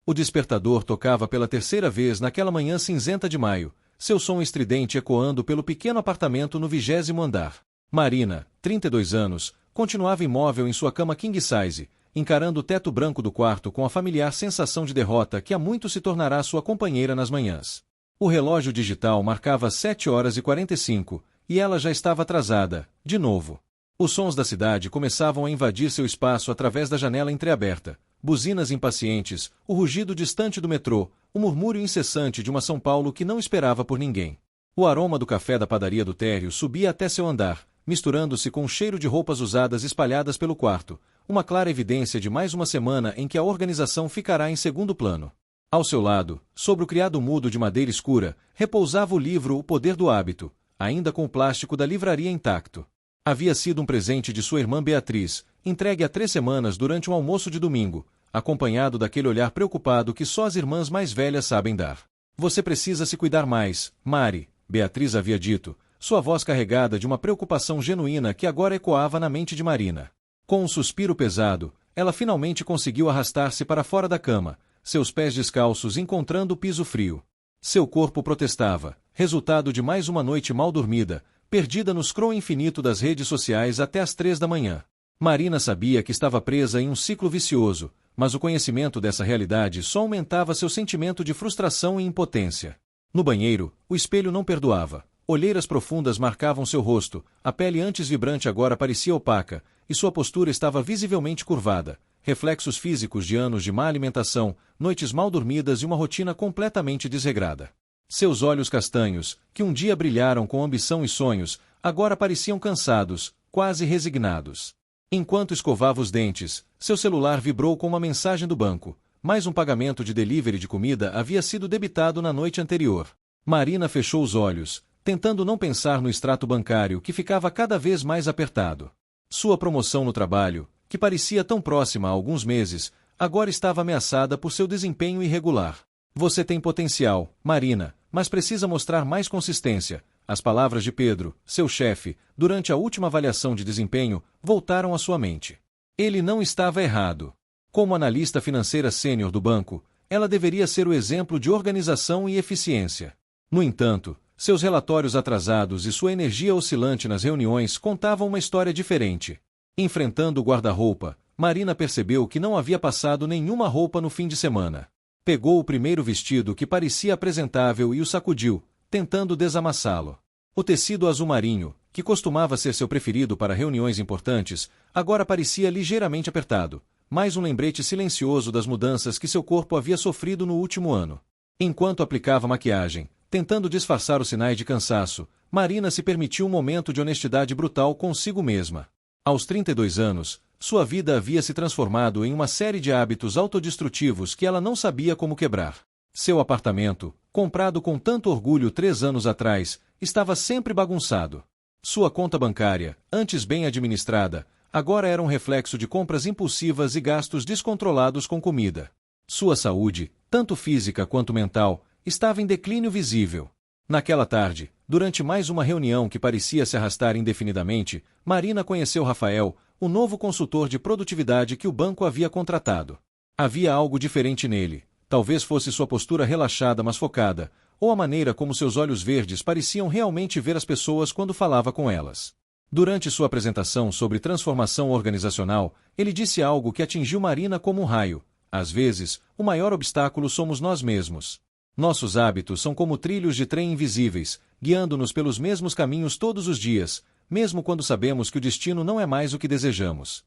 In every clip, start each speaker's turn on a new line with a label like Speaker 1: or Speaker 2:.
Speaker 1: O despertador tocava pela terceira vez naquela manhã cinzenta de maio, seu som estridente ecoando pelo pequeno apartamento no 20º andar. Marina, 32 anos, continuava imóvel em sua cama king size, encarando o teto branco do quarto com a familiar sensação de derrota que há muito se tornará sua companheira nas manhãs. O relógio digital marcava 7h45, e ela já estava atrasada, de novo. Os sons da cidade começavam a invadir seu espaço através da janela entreaberta, buzinas impacientes, o rugido distante do metrô, o murmúrio incessante de uma São Paulo que não esperava por ninguém. O aroma do café da padaria do térreo subia até seu andar, misturando-se com o cheiro de roupas usadas espalhadas pelo quarto, uma clara evidência de mais uma semana em que a organização ficará em segundo plano. Ao seu lado, sobre o criado mudo de madeira escura, repousava o livro O Poder do Hábito, ainda com o plástico da livraria intacto. Havia sido um presente de sua irmã Beatriz, entregue há 3 semanas durante um almoço de domingo, acompanhado daquele olhar preocupado que só as irmãs mais velhas sabem dar. Você precisa se cuidar mais, Mari, Beatriz havia dito, sua voz carregada de uma preocupação genuína que agora ecoava na mente de Marina. Com um suspiro pesado, ela finalmente conseguiu arrastar-se para fora da cama, seus pés descalços encontrando o piso frio. Seu corpo protestava, resultado de mais uma noite mal dormida, perdida no scroll infinito das redes sociais até às 3 da manhã. Marina sabia que estava presa em um ciclo vicioso, mas o conhecimento dessa realidade só aumentava seu sentimento de frustração e impotência. No banheiro, o espelho não perdoava. Olheiras profundas marcavam seu rosto, a pele antes vibrante agora parecia opaca, e sua postura estava visivelmente curvada, reflexos físicos de anos de má alimentação, noites mal dormidas e uma rotina completamente desregrada. Seus olhos castanhos, que um dia brilharam com ambição e sonhos, agora pareciam cansados, quase resignados. Enquanto escovava os dentes, seu celular vibrou com uma mensagem do banco. Mais um pagamento de delivery de comida havia sido debitado na noite anterior. Marina fechou os olhos, tentando não pensar no extrato bancário que ficava cada vez mais apertado. Sua promoção no trabalho, que parecia tão próxima há alguns meses, agora estava ameaçada por seu desempenho irregular. Você tem potencial, Marina, mas precisa mostrar mais consistência. As palavras de Pedro, seu chefe, durante a última avaliação de desempenho, voltaram à sua mente. Ele não estava errado. Como analista financeira sênior do banco, ela deveria ser o exemplo de organização e eficiência. No entanto, seus relatórios atrasados e sua energia oscilante nas reuniões contavam uma história diferente. Enfrentando o guarda-roupa, Marina percebeu que não havia passado nenhuma roupa no fim de semana. Pegou o primeiro vestido que parecia apresentável e o sacudiu, tentando desamassá-lo. O tecido azul marinho, que costumava ser seu preferido para reuniões importantes, agora parecia ligeiramente apertado, mais um lembrete silencioso das mudanças que seu corpo havia sofrido no último ano. Enquanto aplicava maquiagem, tentando disfarçar os sinais de cansaço, Marina se permitiu um momento de honestidade brutal consigo mesma. Aos 32 anos, sua vida havia se transformado em uma série de hábitos autodestrutivos que ela não sabia como quebrar. Seu apartamento, comprado com tanto orgulho 3 anos atrás, estava sempre bagunçado. Sua conta bancária, antes bem administrada, agora era um reflexo de compras impulsivas e gastos descontrolados com comida. Sua saúde, tanto física quanto mental, estava em declínio visível. Naquela tarde, durante mais uma reunião que parecia se arrastar indefinidamente, Marina conheceu Rafael, o novo consultor de produtividade que o banco havia contratado. Havia algo diferente nele. Talvez fosse sua postura relaxada mas focada, ou a maneira como seus olhos verdes pareciam realmente ver as pessoas quando falava com elas. Durante sua apresentação sobre transformação organizacional, ele disse algo que atingiu Marina como um raio. Às vezes, o maior obstáculo somos nós mesmos. Nossos hábitos são como trilhos de trem invisíveis, guiando-nos pelos mesmos caminhos todos os dias, mesmo quando sabemos que o destino não é mais o que desejamos.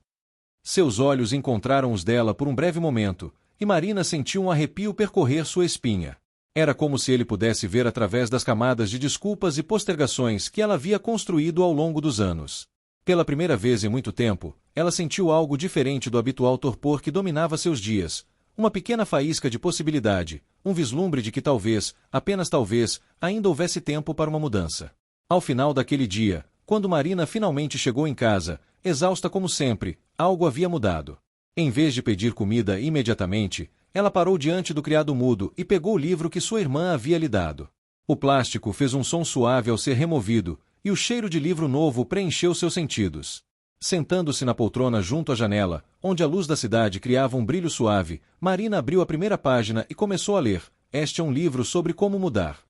Speaker 1: Seus olhos encontraram os dela por um breve momento, e Marina sentiu um arrepio percorrer sua espinha. Era como se ele pudesse ver através das camadas de desculpas e postergações que ela havia construído ao longo dos anos. Pela primeira vez em muito tempo, ela sentiu algo diferente do habitual torpor que dominava seus dias, uma pequena faísca de possibilidade, um vislumbre de que talvez, apenas talvez, ainda houvesse tempo para uma mudança. Ao final daquele dia, quando Marina finalmente chegou em casa, exausta como sempre, algo havia mudado. Em vez de pedir comida imediatamente, ela parou diante do criado mudo e pegou o livro que sua irmã havia lhe dado. O plástico fez um som suave ao ser removido, e o cheiro de livro novo preencheu seus sentidos. Sentando-se na poltrona junto à janela, onde a luz da cidade criava um brilho suave, Marina abriu a primeira página e começou a ler. Este é um livro sobre como mudar.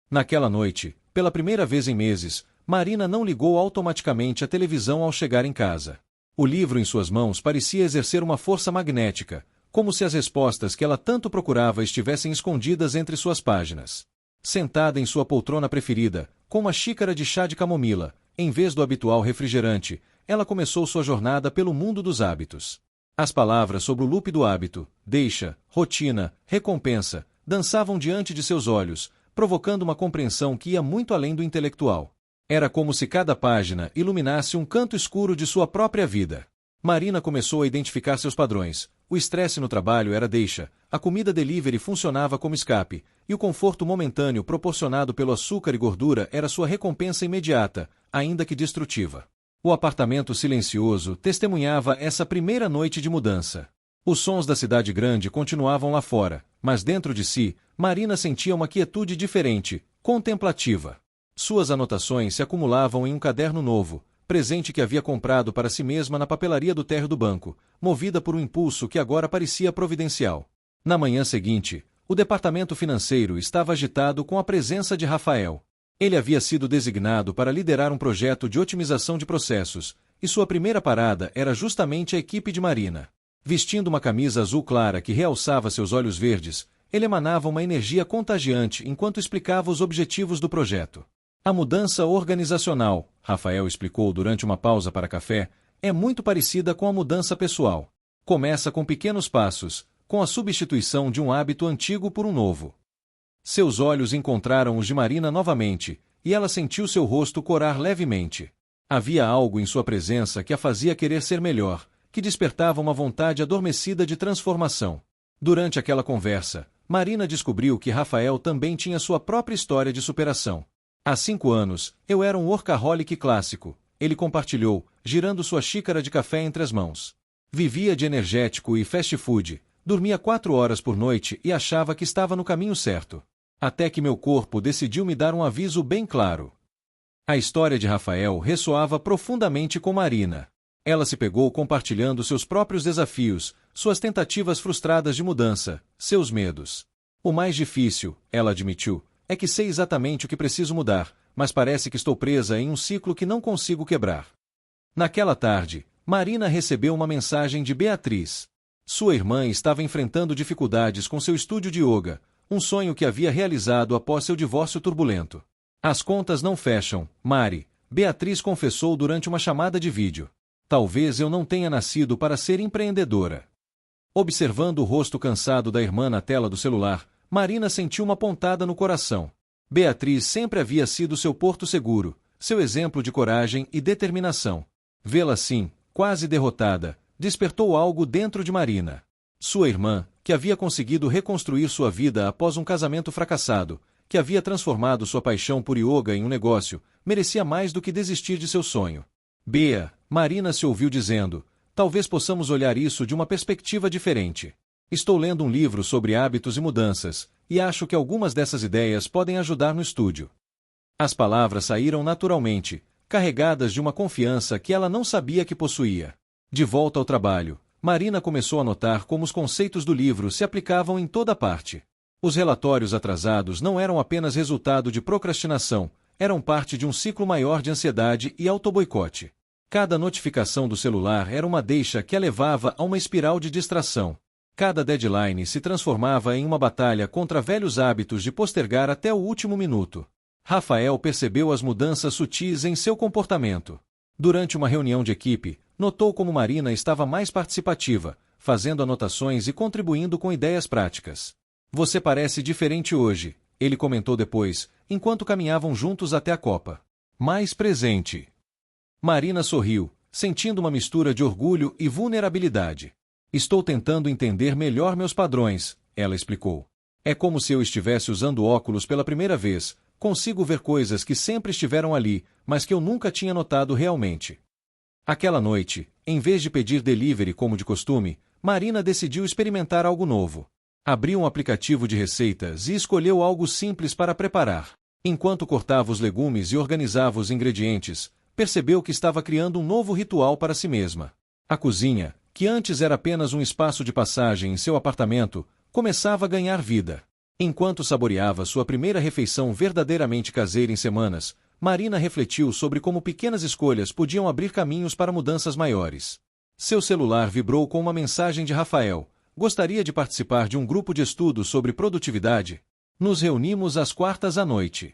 Speaker 1: Naquela noite, pela primeira vez em meses, Marina não ligou automaticamente a televisão ao chegar em casa. O livro em suas mãos parecia exercer uma força magnética, como se as respostas que ela tanto procurava estivessem escondidas entre suas páginas. Sentada em sua poltrona preferida, com uma xícara de chá de camomila, em vez do habitual refrigerante, ela começou sua jornada pelo mundo dos hábitos. As palavras sobre o loop do hábito, deixa, rotina, recompensa, dançavam diante de seus olhos, provocando uma compreensão que ia muito além do intelectual. Era como se cada página iluminasse um canto escuro de sua própria vida. Marina começou a identificar seus padrões. O estresse no trabalho era deixa, a comida delivery funcionava como escape, e o conforto momentâneo proporcionado pelo açúcar e gordura era sua recompensa imediata, ainda que destrutiva. O apartamento silencioso testemunhava essa primeira noite de mudança. Os sons da cidade grande continuavam lá fora, mas dentro de si, Marina sentia uma quietude diferente, contemplativa. Suas anotações se acumulavam em um caderno novo, presente que havia comprado para si mesma na papelaria do térreo do banco, movida por um impulso que agora parecia providencial. Na manhã seguinte, o departamento financeiro estava agitado com a presença de Rafael. Ele havia sido designado para liderar um projeto de otimização de processos, e sua primeira parada era justamente a equipe de Marina. Vestindo uma camisa azul clara que realçava seus olhos verdes, ele emanava uma energia contagiante enquanto explicava os objetivos do projeto. A mudança organizacional, Rafael explicou durante uma pausa para café, é muito parecida com a mudança pessoal. Começa com pequenos passos, com a substituição de um hábito antigo por um novo. Seus olhos encontraram os de Marina novamente, e ela sentiu seu rosto corar levemente. Havia algo em sua presença que a fazia querer ser melhor, que despertava uma vontade adormecida de transformação. Durante aquela conversa, Marina descobriu que Rafael também tinha sua própria história de superação. Há 5 anos, eu era um workaholic clássico, ele compartilhou, girando sua xícara de café entre as mãos. Vivia de energético e fast food, dormia 4 horas por noite e achava que estava no caminho certo. Até que meu corpo decidiu me dar um aviso bem claro. A história de Rafael ressoava profundamente com Marina. Ela se pegou compartilhando seus próprios desafios, suas tentativas frustradas de mudança, seus medos. O mais difícil, ela admitiu, é que sei exatamente o que preciso mudar, mas parece que estou presa em um ciclo que não consigo quebrar. Naquela tarde, Marina recebeu uma mensagem de Beatriz. Sua irmã estava enfrentando dificuldades com seu estúdio de yoga, um sonho que havia realizado após seu divórcio turbulento. As contas não fecham, Mari, Beatriz confessou durante uma chamada de vídeo. Talvez eu não tenha nascido para ser empreendedora. Observando o rosto cansado da irmã na tela do celular, Marina sentiu uma pontada no coração. Beatriz sempre havia sido seu porto seguro, seu exemplo de coragem e determinação. Vê-la assim, quase derrotada, despertou algo dentro de Marina. Sua irmã, que havia conseguido reconstruir sua vida após um casamento fracassado, que havia transformado sua paixão por yoga em um negócio, merecia mais do que desistir de seu sonho. Bea, Marina se ouviu dizendo, talvez possamos olhar isso de uma perspectiva diferente. Estou lendo um livro sobre hábitos e mudanças, e acho que algumas dessas ideias podem ajudar no estúdio. As palavras saíram naturalmente, carregadas de uma confiança que ela não sabia que possuía. De volta ao trabalho, Marina começou a notar como os conceitos do livro se aplicavam em toda parte. Os relatórios atrasados não eram apenas resultado de procrastinação, eram parte de um ciclo maior de ansiedade e autoboicote. Cada notificação do celular era uma deixa que a levava a uma espiral de distração. Cada deadline se transformava em uma batalha contra velhos hábitos de postergar até o último minuto. Rafael percebeu as mudanças sutis em seu comportamento. Durante uma reunião de equipe, notou como Marina estava mais participativa, fazendo anotações e contribuindo com ideias práticas. Você parece diferente hoje, ele comentou depois, enquanto caminhavam juntos até a copa. Mais presente. Marina sorriu, sentindo uma mistura de orgulho e vulnerabilidade. Estou tentando entender melhor meus padrões, ela explicou. É como se eu estivesse usando óculos pela primeira vez, consigo ver coisas que sempre estiveram ali, mas que eu nunca tinha notado realmente. Aquela noite, em vez de pedir delivery como de costume, Marina decidiu experimentar algo novo. Abriu um aplicativo de receitas e escolheu algo simples para preparar. Enquanto cortava os legumes e organizava os ingredientes, percebeu que estava criando um novo ritual para si mesma. A cozinha, que antes era apenas um espaço de passagem em seu apartamento, começava a ganhar vida. Enquanto saboreava sua primeira refeição verdadeiramente caseira em semanas, Marina refletiu sobre como pequenas escolhas podiam abrir caminhos para mudanças maiores. Seu celular vibrou com uma mensagem de Rafael. Gostaria de participar de um grupo de estudo sobre produtividade? Nos reunimos às quartas à noite.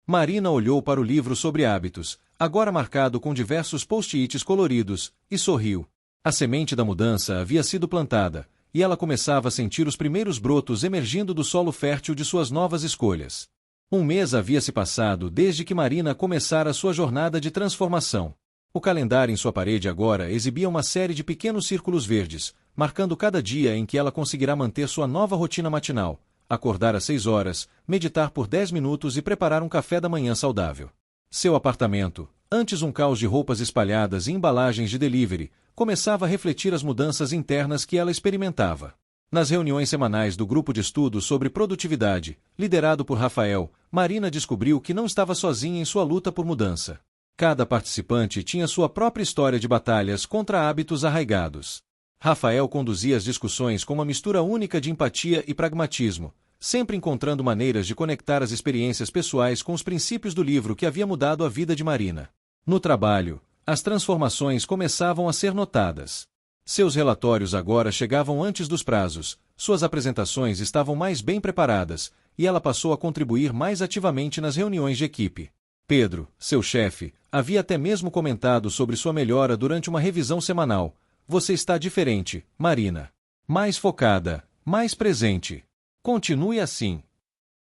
Speaker 1: Marina olhou para o livro sobre hábitos, agora marcado com diversos post-its coloridos, e sorriu. A semente da mudança havia sido plantada, e ela começava a sentir os primeiros brotos emergindo do solo fértil de suas novas escolhas. Um mês havia se passado desde que Marina começara sua jornada de transformação. O calendário em sua parede agora exibia uma série de pequenos círculos verdes, marcando cada dia em que ela conseguirá manter sua nova rotina matinal: acordar às 6 horas, meditar por 10 minutos e preparar um café da manhã saudável. Seu apartamento, antes um caos de roupas espalhadas e embalagens de delivery, começava a refletir as mudanças internas que ela experimentava. Nas reuniões semanais do grupo de estudo sobre produtividade, liderado por Rafael, Marina descobriu que não estava sozinha em sua luta por mudança. Cada participante tinha sua própria história de batalhas contra hábitos arraigados. Rafael conduzia as discussões com uma mistura única de empatia e pragmatismo, sempre encontrando maneiras de conectar as experiências pessoais com os princípios do livro que havia mudado a vida de Marina. No trabalho, as transformações começavam a ser notadas. Seus relatórios agora chegavam antes dos prazos, suas apresentações estavam mais bem preparadas, e ela passou a contribuir mais ativamente nas reuniões de equipe. Pedro, seu chefe, havia até mesmo comentado sobre sua melhora durante uma revisão semanal. Você está diferente, Marina. Mais focada, mais presente. Continue assim.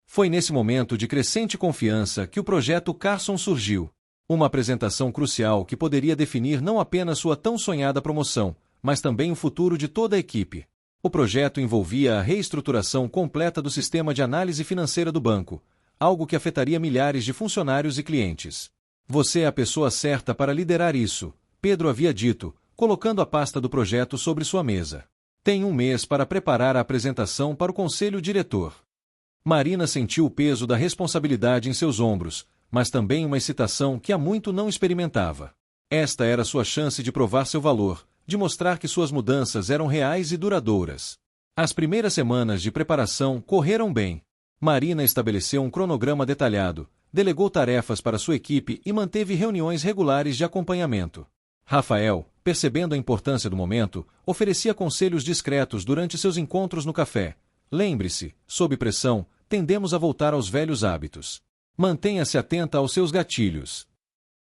Speaker 1: Foi nesse momento de crescente confiança que o projeto Carson surgiu. Uma apresentação crucial que poderia definir não apenas sua tão sonhada promoção, mas também o futuro de toda a equipe. O projeto envolvia a reestruturação completa do sistema de análise financeira do banco, algo que afetaria milhares de funcionários e clientes. Você é a pessoa certa para liderar isso, Pedro havia dito, colocando a pasta do projeto sobre sua mesa. Tem um mês para preparar a apresentação para o conselho diretor. Marina sentiu o peso da responsabilidade em seus ombros, mas também uma excitação que há muito não experimentava. Esta era sua chance de provar seu valor, de mostrar que suas mudanças eram reais e duradouras. As primeiras semanas de preparação correram bem. Marina estabeleceu um cronograma detalhado, delegou tarefas para sua equipe e manteve reuniões regulares de acompanhamento. Rafael, percebendo a importância do momento, oferecia conselhos discretos durante seus encontros no café. Lembre-se, sob pressão, tendemos a voltar aos velhos hábitos. Mantenha-se atenta aos seus gatilhos.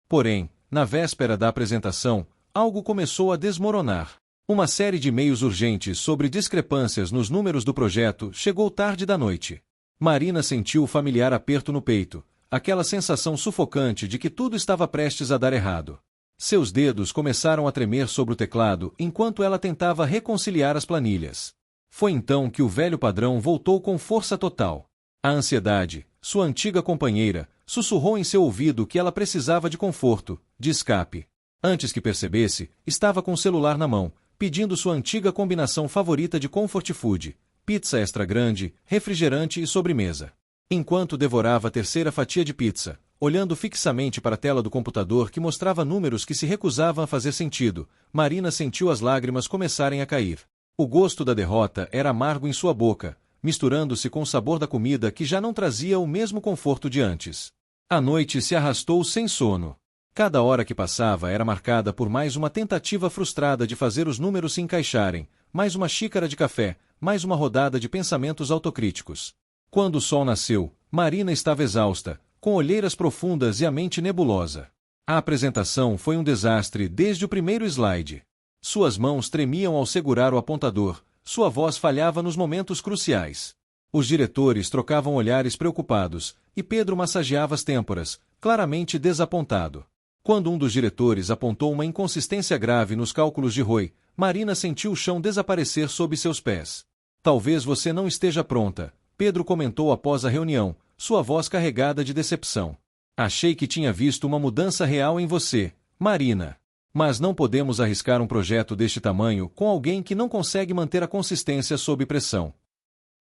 Speaker 1: Porém, na véspera da apresentação, algo começou a desmoronar. Uma série de e-mails urgentes sobre discrepâncias nos números do projeto chegou tarde da noite. Marina sentiu o familiar aperto no peito, aquela sensação sufocante de que tudo estava prestes a dar errado. Seus dedos começaram a tremer sobre o teclado enquanto ela tentava reconciliar as planilhas. Foi então que o velho padrão voltou com força total. A ansiedade, sua antiga companheira, sussurrou em seu ouvido que ela precisava de conforto, de escape. Antes que percebesse, estava com o celular na mão, pedindo sua antiga combinação favorita de comfort food, pizza extra grande, refrigerante e sobremesa. Enquanto devorava a terceira fatia de pizza, olhando fixamente para a tela do computador que mostrava números que se recusavam a fazer sentido, Marina sentiu as lágrimas começarem a cair. O gosto da derrota era amargo em sua boca, misturando-se com o sabor da comida que já não trazia o mesmo conforto de antes. A noite se arrastou sem sono. Cada hora que passava era marcada por mais uma tentativa frustrada de fazer os números se encaixarem, mais uma xícara de café, mais uma rodada de pensamentos autocríticos. Quando o sol nasceu, Marina estava exausta, com olheiras profundas e a mente nebulosa. A apresentação foi um desastre desde o primeiro slide. Suas mãos tremiam ao segurar o apontador, sua voz falhava nos momentos cruciais. Os diretores trocavam olhares preocupados, e Pedro massageava as têmporas, claramente desapontado. Quando um dos diretores apontou uma inconsistência grave nos cálculos de Roy, Marina sentiu o chão desaparecer sob seus pés. Talvez você não esteja pronta, Pedro comentou após a reunião, sua voz carregada de decepção. Achei que tinha visto uma mudança real em você, Marina. Mas não podemos arriscar um projeto deste tamanho com alguém que não consegue manter a consistência sob pressão.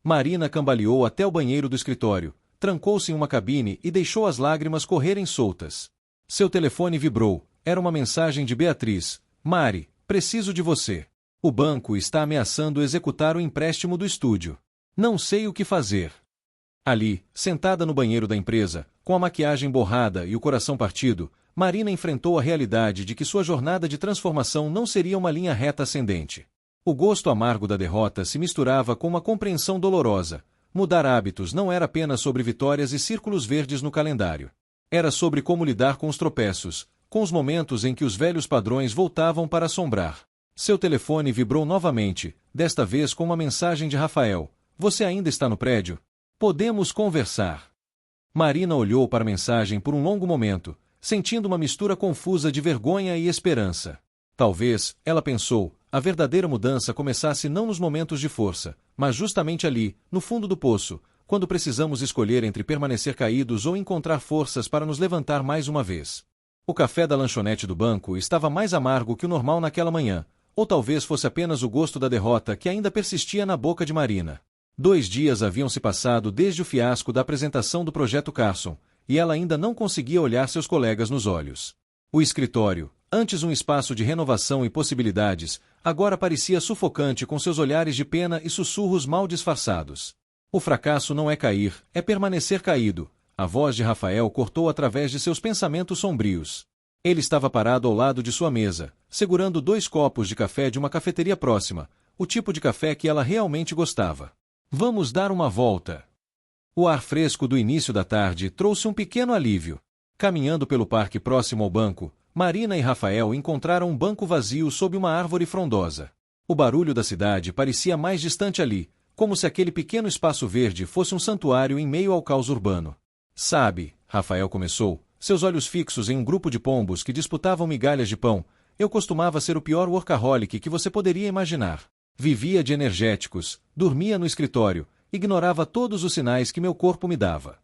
Speaker 1: Marina cambaleou até o banheiro do escritório, trancou-se em uma cabine e deixou as lágrimas correrem soltas. Seu telefone vibrou. Era uma mensagem de Beatriz. Mari, preciso de você. O banco está ameaçando executar o empréstimo do estúdio. Não sei o que fazer. Ali, sentada no banheiro da empresa, com a maquiagem borrada e o coração partido, Marina enfrentou a realidade de que sua jornada de transformação não seria uma linha reta ascendente. O gosto amargo da derrota se misturava com uma compreensão dolorosa. Mudar hábitos não era apenas sobre vitórias e círculos verdes no calendário. Era sobre como lidar com os tropeços, com os momentos em que os velhos padrões voltavam para assombrar. Seu telefone vibrou novamente, desta vez com uma mensagem de Rafael. Você ainda está no prédio? Podemos conversar. Marina olhou para a mensagem por um longo momento, sentindo uma mistura confusa de vergonha e esperança. Talvez, ela pensou, a verdadeira mudança começasse não nos momentos de força, mas justamente ali, no fundo do poço, quando precisamos escolher entre permanecer caídos ou encontrar forças para nos levantar mais uma vez. O café da lanchonete do banco estava mais amargo que o normal naquela manhã, ou talvez fosse apenas o gosto da derrota que ainda persistia na boca de Marina. 2 dias haviam se passado desde o fiasco da apresentação do projeto Carson, e ela ainda não conseguia olhar seus colegas nos olhos. O escritório, antes um espaço de renovação e possibilidades, agora parecia sufocante com seus olhares de pena e sussurros mal disfarçados. O fracasso não é cair, é permanecer caído. A voz de Rafael cortou através de seus pensamentos sombrios. Ele estava parado ao lado de sua mesa, segurando 2 copos de café de uma cafeteria próxima, o tipo de café que ela realmente gostava. Vamos dar uma volta. O ar fresco do início da tarde trouxe um pequeno alívio. Caminhando pelo parque próximo ao banco, Marina e Rafael encontraram um banco vazio sob uma árvore frondosa. O barulho da cidade parecia mais distante ali, como se aquele pequeno espaço verde fosse um santuário em meio ao caos urbano. Sabe, Rafael começou, seus olhos fixos em um grupo de pombos que disputavam migalhas de pão, eu costumava ser o pior workaholic que você poderia imaginar. Vivia de energéticos, dormia no escritório, ignorava todos os sinais que meu corpo me dava.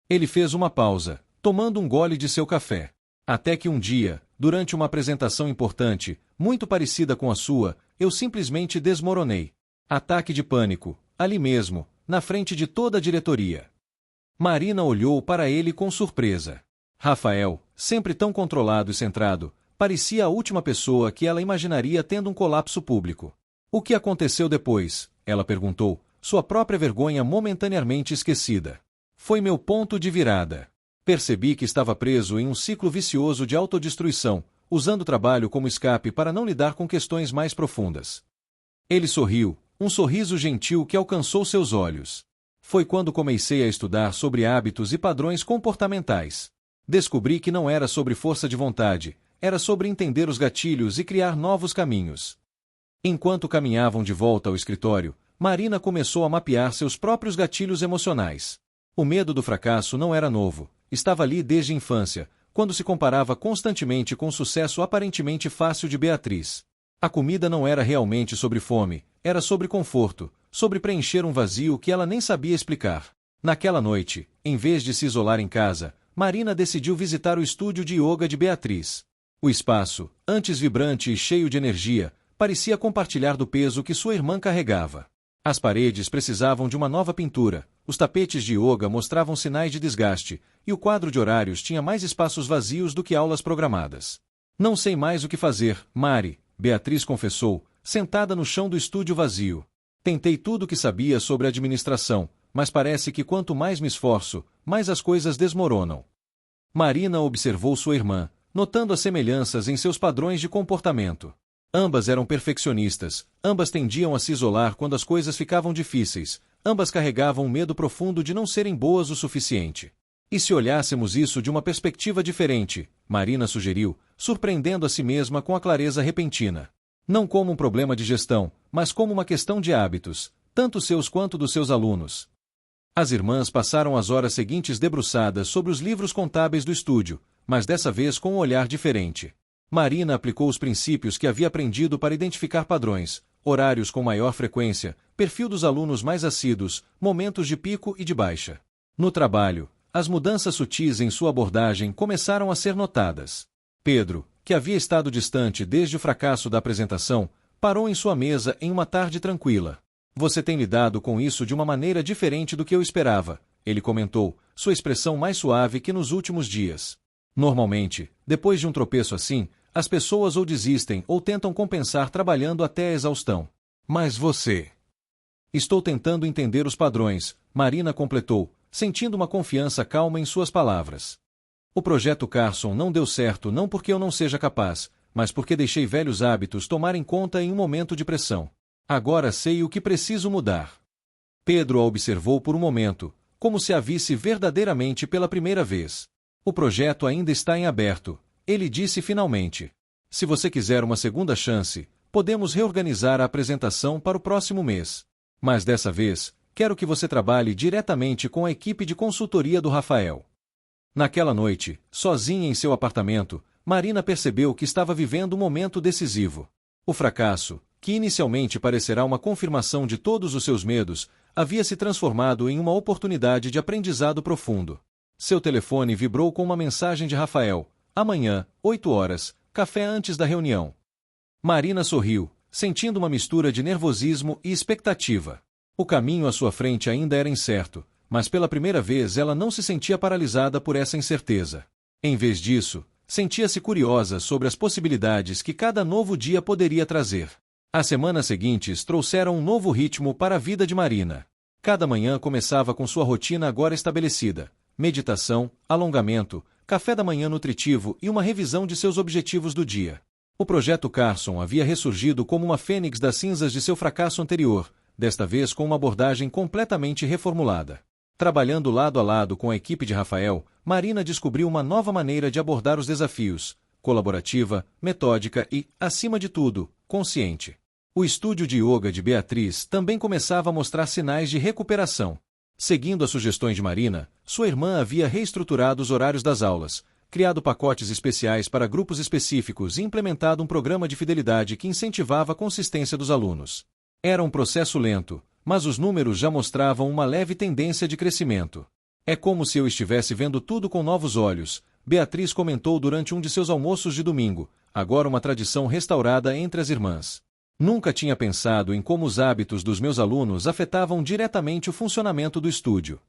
Speaker 1: Ele fez uma pausa, tomando um gole de seu café. Até que um dia, durante uma apresentação importante, muito parecida com a sua, eu simplesmente desmoronei. Ataque de pânico, ali mesmo, na frente de toda a diretoria. Marina olhou para ele com surpresa. Rafael, sempre tão controlado e centrado, parecia a última pessoa que ela imaginaria tendo um colapso público. O que aconteceu depois? Ela perguntou, sua própria vergonha momentaneamente esquecida. Foi meu ponto de virada. Percebi que estava preso em um ciclo vicioso de autodestruição, usando o trabalho como escape para não lidar com questões mais profundas. Ele sorriu, um sorriso gentil que alcançou seus olhos. Foi quando comecei a estudar sobre hábitos e padrões comportamentais. Descobri que não era sobre força de vontade, era sobre entender os gatilhos e criar novos caminhos. Enquanto caminhavam de volta ao escritório, Marina começou a mapear seus próprios gatilhos emocionais. O medo do fracasso não era novo, estava ali desde a infância, quando se comparava constantemente com o sucesso aparentemente fácil de Beatriz. A comida não era realmente sobre fome, era sobre conforto, sobre preencher um vazio que ela nem sabia explicar. Naquela noite, em vez de se isolar em casa, Marina decidiu visitar o estúdio de yoga de Beatriz. O espaço, antes vibrante e cheio de energia, parecia compartilhar do peso que sua irmã carregava. As paredes precisavam de uma nova pintura, os tapetes de yoga mostravam sinais de desgaste, e o quadro de horários tinha mais espaços vazios do que aulas programadas. Não sei mais o que fazer, Mari, Beatriz confessou, sentada no chão do estúdio vazio. Tentei tudo o que sabia sobre administração, mas parece que quanto mais me esforço, mais as coisas desmoronam. Marina observou sua irmã, notando as semelhanças em seus padrões de comportamento. Ambas eram perfeccionistas, ambas tendiam a se isolar quando as coisas ficavam difíceis, ambas carregavam um medo profundo de não serem boas o suficiente. E se olhássemos isso de uma perspectiva diferente, Marina sugeriu, surpreendendo a si mesma com a clareza repentina. Não como um problema de gestão, mas como uma questão de hábitos, tanto seus quanto dos seus alunos. As irmãs passaram as horas seguintes debruçadas sobre os livros contábeis do estúdio, mas dessa vez com um olhar diferente. Marina aplicou os princípios que havia aprendido para identificar padrões, horários com maior frequência, perfil dos alunos mais assíduos, momentos de pico e de baixa. No trabalho, as mudanças sutis em sua abordagem começaram a ser notadas. Pedro, que havia estado distante desde o fracasso da apresentação, parou em sua mesa em uma tarde tranquila. Você tem lidado com isso de uma maneira diferente do que eu esperava, ele comentou, sua expressão mais suave que nos últimos dias. Normalmente, depois de um tropeço assim, as pessoas ou desistem ou tentam compensar trabalhando até a exaustão. Mas você... Estou tentando entender os padrões, Marina completou, sentindo uma confiança calma em suas palavras. O projeto Carson não deu certo não porque eu não seja capaz, mas porque deixei velhos hábitos tomarem conta em um momento de pressão. Agora sei o que preciso mudar. Pedro a observou por um momento, como se a visse verdadeiramente pela primeira vez. O projeto ainda está em aberto, ele disse finalmente. Se você quiser uma segunda chance, podemos reorganizar a apresentação para o próximo mês. Mas dessa vez, quero que você trabalhe diretamente com a equipe de consultoria do Rafael. Naquela noite, sozinha em seu apartamento, Marina percebeu que estava vivendo um momento decisivo. O fracasso, que inicialmente parecerá uma confirmação de todos os seus medos, havia se transformado em uma oportunidade de aprendizado profundo. Seu telefone vibrou com uma mensagem de Rafael. Amanhã, 8 horas, café antes da reunião. Marina sorriu, sentindo uma mistura de nervosismo e expectativa. O caminho à sua frente ainda era incerto, mas pela primeira vez ela não se sentia paralisada por essa incerteza. Em vez disso, sentia-se curiosa sobre as possibilidades que cada novo dia poderia trazer. As semanas seguintes trouxeram um novo ritmo para a vida de Marina. Cada manhã começava com sua rotina agora estabelecida: meditação, alongamento, café da manhã nutritivo e uma revisão de seus objetivos do dia. O projeto Carson havia ressurgido como uma fênix das cinzas de seu fracasso anterior, desta vez com uma abordagem completamente reformulada. Trabalhando lado a lado com a equipe de Rafael, Marina descobriu uma nova maneira de abordar os desafios: colaborativa, metódica e, acima de tudo, consciente. O estúdio de yoga de Beatriz também começava a mostrar sinais de recuperação. Seguindo as sugestões de Marina, sua irmã havia reestruturado os horários das aulas, criado pacotes especiais para grupos específicos e implementado um programa de fidelidade que incentivava a consistência dos alunos. Era um processo lento, mas os números já mostravam uma leve tendência de crescimento. É como se eu estivesse vendo tudo com novos olhos, Beatriz comentou durante um de seus almoços de domingo, agora uma tradição restaurada entre as irmãs. Nunca tinha pensado em como os hábitos dos meus alunos afetavam diretamente o funcionamento do estúdio.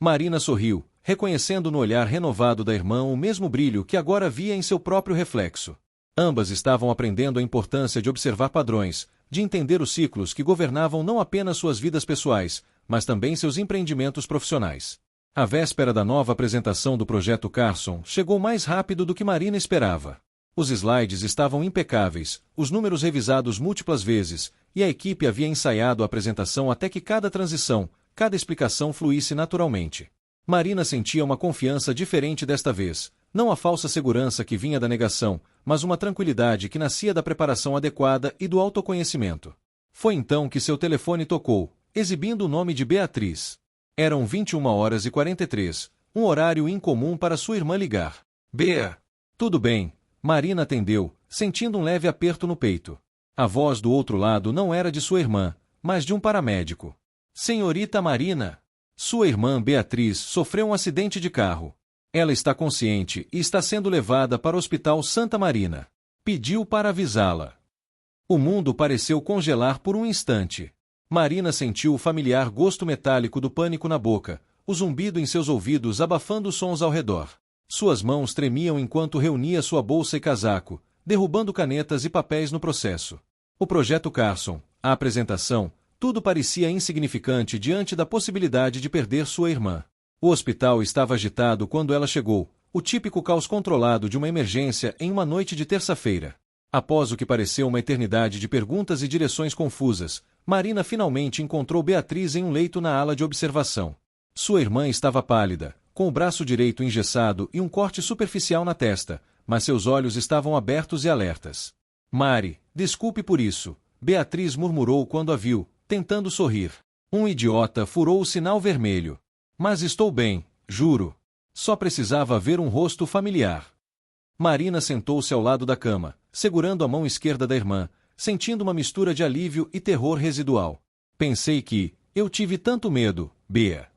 Speaker 1: Marina sorriu, reconhecendo no olhar renovado da irmã o mesmo brilho que agora via em seu próprio reflexo. Ambas estavam aprendendo a importância de observar padrões, de entender os ciclos que governavam não apenas suas vidas pessoais, mas também seus empreendimentos profissionais. A véspera da nova apresentação do projeto Carson chegou mais rápido do que Marina esperava. Os slides estavam impecáveis, os números revisados múltiplas vezes, e a equipe havia ensaiado a apresentação até que cada transição, cada explicação fluísse naturalmente. Marina sentia uma confiança diferente desta vez, não a falsa segurança que vinha da negação, mas uma tranquilidade que nascia da preparação adequada e do autoconhecimento. Foi então que seu telefone tocou, exibindo o nome de Beatriz. Eram 21h43, um horário incomum para sua irmã ligar. Bea! Tudo bem, Marina atendeu, sentindo um leve aperto no peito. A voz do outro lado não era de sua irmã, mas de um paramédico. Senhorita Marina! Sua irmã Beatriz sofreu um acidente de carro. Ela está consciente e está sendo levada para o Hospital Santa Marina. Pediu para avisá-la. O mundo pareceu congelar por um instante. Marina sentiu o familiar gosto metálico do pânico na boca, o zumbido em seus ouvidos abafando os sons ao redor. Suas mãos tremiam enquanto reunia sua bolsa e casaco, derrubando canetas e papéis no processo. O projeto Carson, a apresentação, tudo parecia insignificante diante da possibilidade de perder sua irmã. O hospital estava agitado quando ela chegou, o típico caos controlado de uma emergência em uma noite de terça-feira. Após o que pareceu uma eternidade de perguntas e direções confusas, Marina finalmente encontrou Beatriz em um leito na ala de observação. Sua irmã estava pálida, com o braço direito engessado e um corte superficial na testa, mas seus olhos estavam abertos e alertas. Mari, desculpe por isso, Beatriz murmurou quando a viu, tentando sorrir. Um idiota furou o sinal vermelho. Mas estou bem, juro. Só precisava ver um rosto familiar. Marina sentou-se ao lado da cama, segurando a mão esquerda da irmã, sentindo uma mistura de alívio e terror residual. Pensei que, eu tive tanto medo, Bea.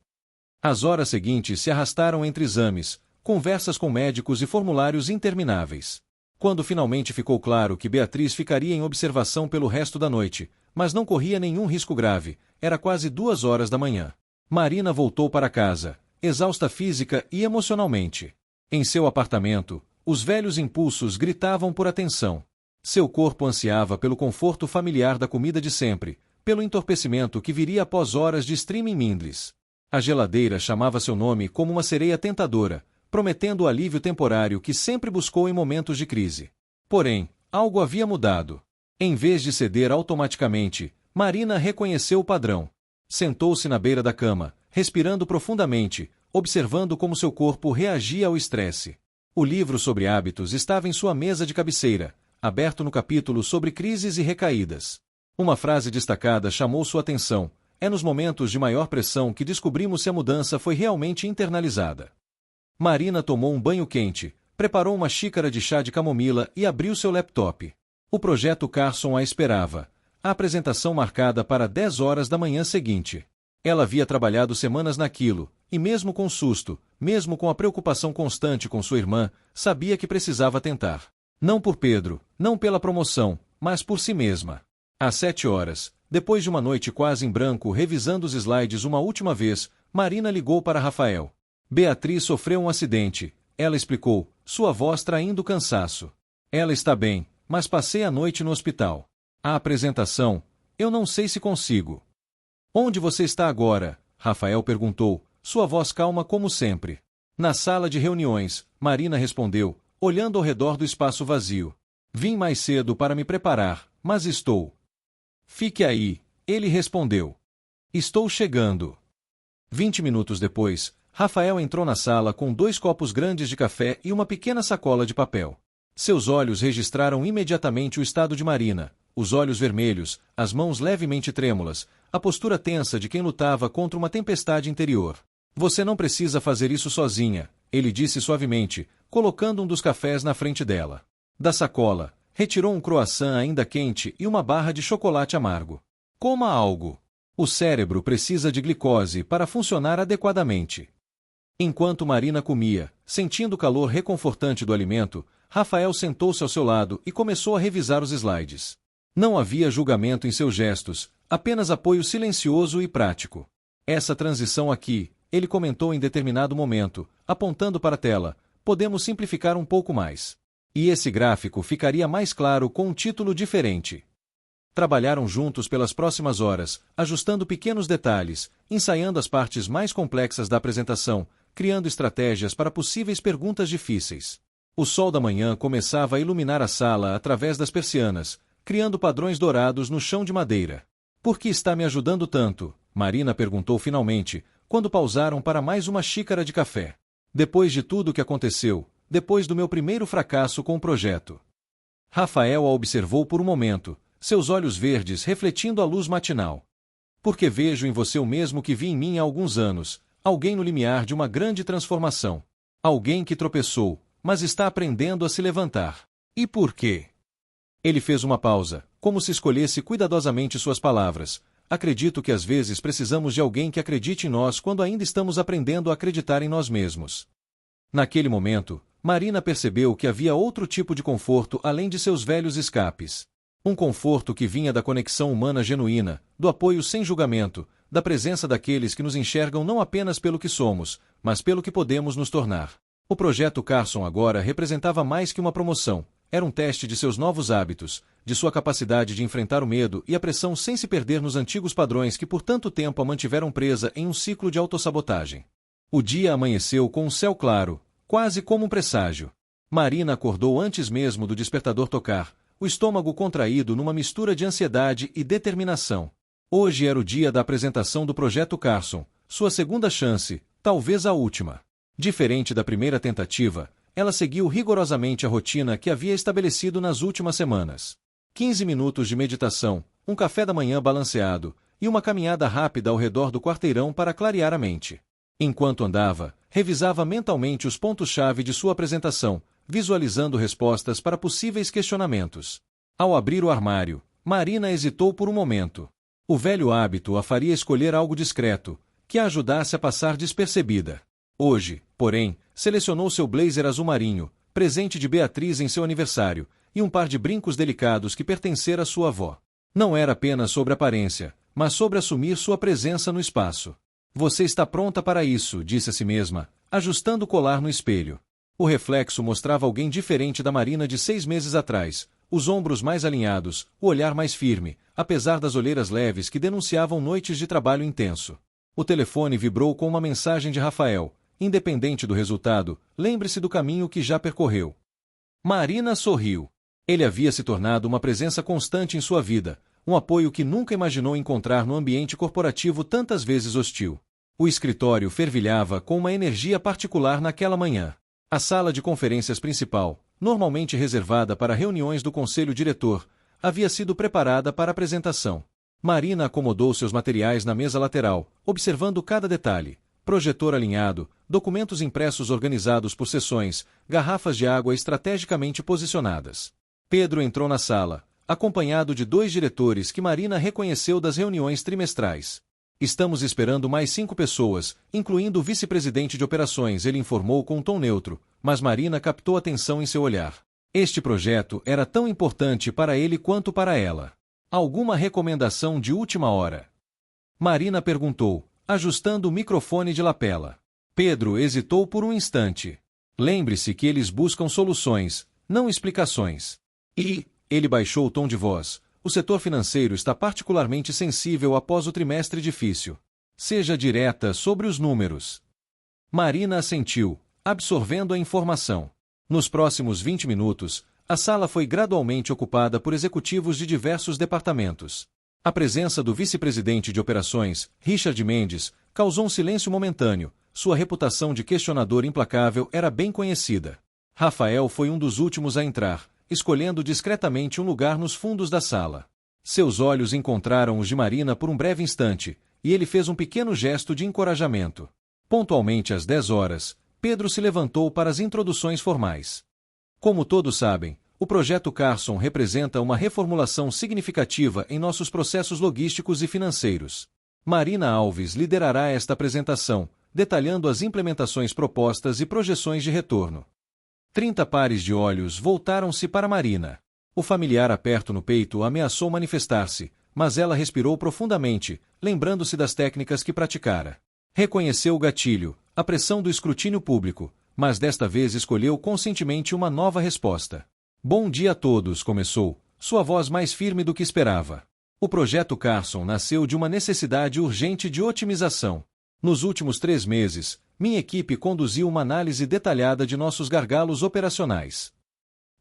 Speaker 1: As horas seguintes se arrastaram entre exames, conversas com médicos e formulários intermináveis. Quando finalmente ficou claro que Beatriz ficaria em observação pelo resto da noite, mas não corria nenhum risco grave, era quase 2 horas da manhã. Marina voltou para casa, exausta física e emocionalmente. Em seu apartamento, os velhos impulsos gritavam por atenção. Seu corpo ansiava pelo conforto familiar da comida de sempre, pelo entorpecimento que viria após horas de streaming mindres. A geladeira chamava seu nome como uma sereia tentadora, prometendo o alívio temporário que sempre buscou em momentos de crise. Porém, algo havia mudado. Em vez de ceder automaticamente, Marina reconheceu o padrão. Sentou-se na beira da cama, respirando profundamente, observando como seu corpo reagia ao estresse. O livro sobre hábitos estava em sua mesa de cabeceira, aberto no capítulo sobre crises e recaídas. Uma frase destacada chamou sua atenção: é nos momentos de maior pressão que descobrimos se a mudança foi realmente internalizada. Marina tomou um banho quente, preparou uma xícara de chá de camomila e abriu seu laptop. O projeto Carson a esperava. A apresentação marcada para 10 horas da manhã seguinte. Ela havia trabalhado semanas naquilo, e mesmo com susto, mesmo com a preocupação constante com sua irmã, sabia que precisava tentar. Não por Pedro, não pela promoção, mas por si mesma. Às 7 horas, depois de uma noite quase em branco revisando os slides uma última vez, Marina ligou para Rafael. Beatriz sofreu um acidente, ela explicou, sua voz traindo cansaço. Ela está bem, mas passei a noite no hospital. A apresentação, eu não sei se consigo. Onde você está agora? Rafael perguntou, sua voz calma como sempre. Na sala de reuniões, Marina respondeu, olhando ao redor do espaço vazio. Vim mais cedo para me preparar, mas estou. Fique aí, ele respondeu. Estou chegando. 20 minutos depois, Rafael entrou na sala com 2 copos grandes de café e uma pequena sacola de papel. Seus olhos registraram imediatamente o estado de Marina, os olhos vermelhos, as mãos levemente trêmulas, a postura tensa de quem lutava contra uma tempestade interior. Você não precisa fazer isso sozinha, ele disse suavemente, colocando um dos cafés na frente dela. Da sacola, retirou um croissant ainda quente e uma barra de chocolate amargo. Coma algo. O cérebro precisa de glicose para funcionar adequadamente. Enquanto Marina comia, sentindo o calor reconfortante do alimento, Rafael sentou-se ao seu lado e começou a revisar os slides. Não havia julgamento em seus gestos, apenas apoio silencioso e prático. Essa transição aqui, ele comentou em determinado momento, apontando para a tela, podemos simplificar um pouco mais. E esse gráfico ficaria mais claro com um título diferente. Trabalharam juntos pelas próximas horas, ajustando pequenos detalhes, ensaiando as partes mais complexas da apresentação, criando estratégias para possíveis perguntas difíceis. O sol da manhã começava a iluminar a sala através das persianas, criando padrões dourados no chão de madeira. Por que está me ajudando tanto? Marina perguntou finalmente, quando pausaram para mais uma xícara de café. Depois de tudo o que aconteceu, depois do meu primeiro fracasso com o projeto. Rafael a observou por um momento, seus olhos verdes refletindo a luz matinal. Porque vejo em você o mesmo que vi em mim há alguns anos, alguém no limiar de uma grande transformação. Alguém que tropeçou, mas está aprendendo a se levantar. E por quê? Ele fez uma pausa, como se escolhesse cuidadosamente suas palavras. Acredito que às vezes precisamos de alguém que acredite em nós quando ainda estamos aprendendo a acreditar em nós mesmos. Naquele momento, Marina percebeu que havia outro tipo de conforto além de seus velhos escapes. Um conforto que vinha da conexão humana genuína, do apoio sem julgamento, da presença daqueles que nos enxergam não apenas pelo que somos, mas pelo que podemos nos tornar. O projeto Carson agora representava mais que uma promoção. Era um teste de seus novos hábitos, de sua capacidade de enfrentar o medo e a pressão sem se perder nos antigos padrões que por tanto tempo a mantiveram presa em um ciclo de autossabotagem. O dia amanheceu com um céu claro, quase como um presságio. Marina acordou antes mesmo do despertador tocar, o estômago contraído numa mistura de ansiedade e determinação. Hoje era o dia da apresentação do projeto Carson, sua segunda chance, talvez a última. Diferente da primeira tentativa, ela seguiu rigorosamente a rotina que havia estabelecido nas últimas semanas. 15 minutos de meditação, um café da manhã balanceado e uma caminhada rápida ao redor do quarteirão para clarear a mente. Enquanto andava, revisava mentalmente os pontos-chave de sua apresentação, visualizando respostas para possíveis questionamentos. Ao abrir o armário, Marina hesitou por um momento. O velho hábito a faria escolher algo discreto, que a ajudasse a passar despercebida. Hoje, porém, selecionou seu blazer azul marinho, presente de Beatriz em seu aniversário, e um par de brincos delicados que pertencera à sua avó. Não era apenas sobre aparência, mas sobre assumir sua presença no espaço. Você está pronta para isso, disse a si mesma, ajustando o colar no espelho. O reflexo mostrava alguém diferente da Marina de 6 meses atrás, os ombros mais alinhados, o olhar mais firme, apesar das olheiras leves que denunciavam noites de trabalho intenso. O telefone vibrou com uma mensagem de Rafael. Independente do resultado, lembre-se do caminho que já percorreu. Marina sorriu. Ele havia se tornado uma presença constante em sua vida, um apoio que nunca imaginou encontrar no ambiente corporativo tantas vezes hostil. O escritório fervilhava com uma energia particular naquela manhã. A sala de conferências principal, normalmente reservada para reuniões do conselho diretor, havia sido preparada para a apresentação. Marina acomodou seus materiais na mesa lateral, observando cada detalhe. Projetor alinhado, documentos impressos organizados por seções, garrafas de água estrategicamente posicionadas. Pedro entrou na sala, acompanhado de 2 diretores que Marina reconheceu das reuniões trimestrais. Estamos esperando mais 5 pessoas, incluindo o vice-presidente de operações, ele informou com um tom neutro, mas Marina captou atenção em seu olhar. Este projeto era tão importante para ele quanto para ela. Alguma recomendação de última hora? Marina perguntou, ajustando o microfone de lapela. Pedro hesitou por um instante. Lembre-se que eles buscam soluções, não explicações. E, ele baixou o tom de voz, o setor financeiro está particularmente sensível após o trimestre difícil. Seja direta sobre os números. Marina assentiu, absorvendo a informação. Nos próximos 20 minutos, a sala foi gradualmente ocupada por executivos de diversos departamentos. A presença do vice-presidente de operações, Richard Mendes, causou um silêncio momentâneo. Sua reputação de questionador implacável era bem conhecida. Rafael foi um dos últimos a entrar, escolhendo discretamente um lugar nos fundos da sala. Seus olhos encontraram os de Marina por um breve instante, e ele fez um pequeno gesto de encorajamento. Pontualmente às 10 horas, Pedro se levantou para as introduções formais. Como todos sabem, o projeto Carson representa uma reformulação significativa em nossos processos logísticos e financeiros. Marina Alves liderará esta apresentação, detalhando as implementações propostas e projeções de retorno. 30 pares de olhos voltaram-se para Marina. O familiar aperto no peito ameaçou manifestar-se, mas ela respirou profundamente, lembrando-se das técnicas que praticara. Reconheceu o gatilho, a pressão do escrutínio público, mas desta vez escolheu conscientemente uma nova resposta. Bom dia a todos, começou, sua voz mais firme do que esperava. O projeto Carson nasceu de uma necessidade urgente de otimização. Nos últimos 3 meses, minha equipe conduziu uma análise detalhada de nossos gargalos operacionais.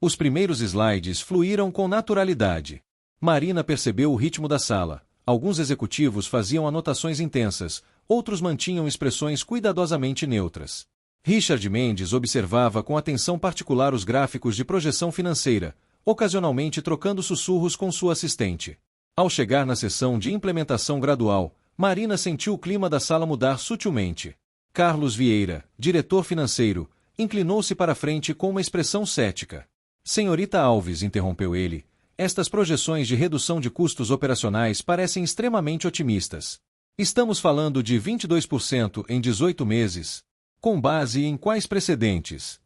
Speaker 1: Os primeiros slides fluíram com naturalidade. Marina percebeu o ritmo da sala. Alguns executivos faziam anotações intensas, outros mantinham expressões cuidadosamente neutras. Richard Mendes observava com atenção particular os gráficos de projeção financeira, ocasionalmente trocando sussurros com sua assistente. Ao chegar na sessão de implementação gradual, Marina sentiu o clima da sala mudar sutilmente. Carlos Vieira, diretor financeiro, inclinou-se para a frente com uma expressão cética. Senhorita Alves, interrompeu ele, estas projeções de redução de custos operacionais parecem extremamente otimistas. Estamos falando de 22% em 18 meses. Com base em quais precedentes?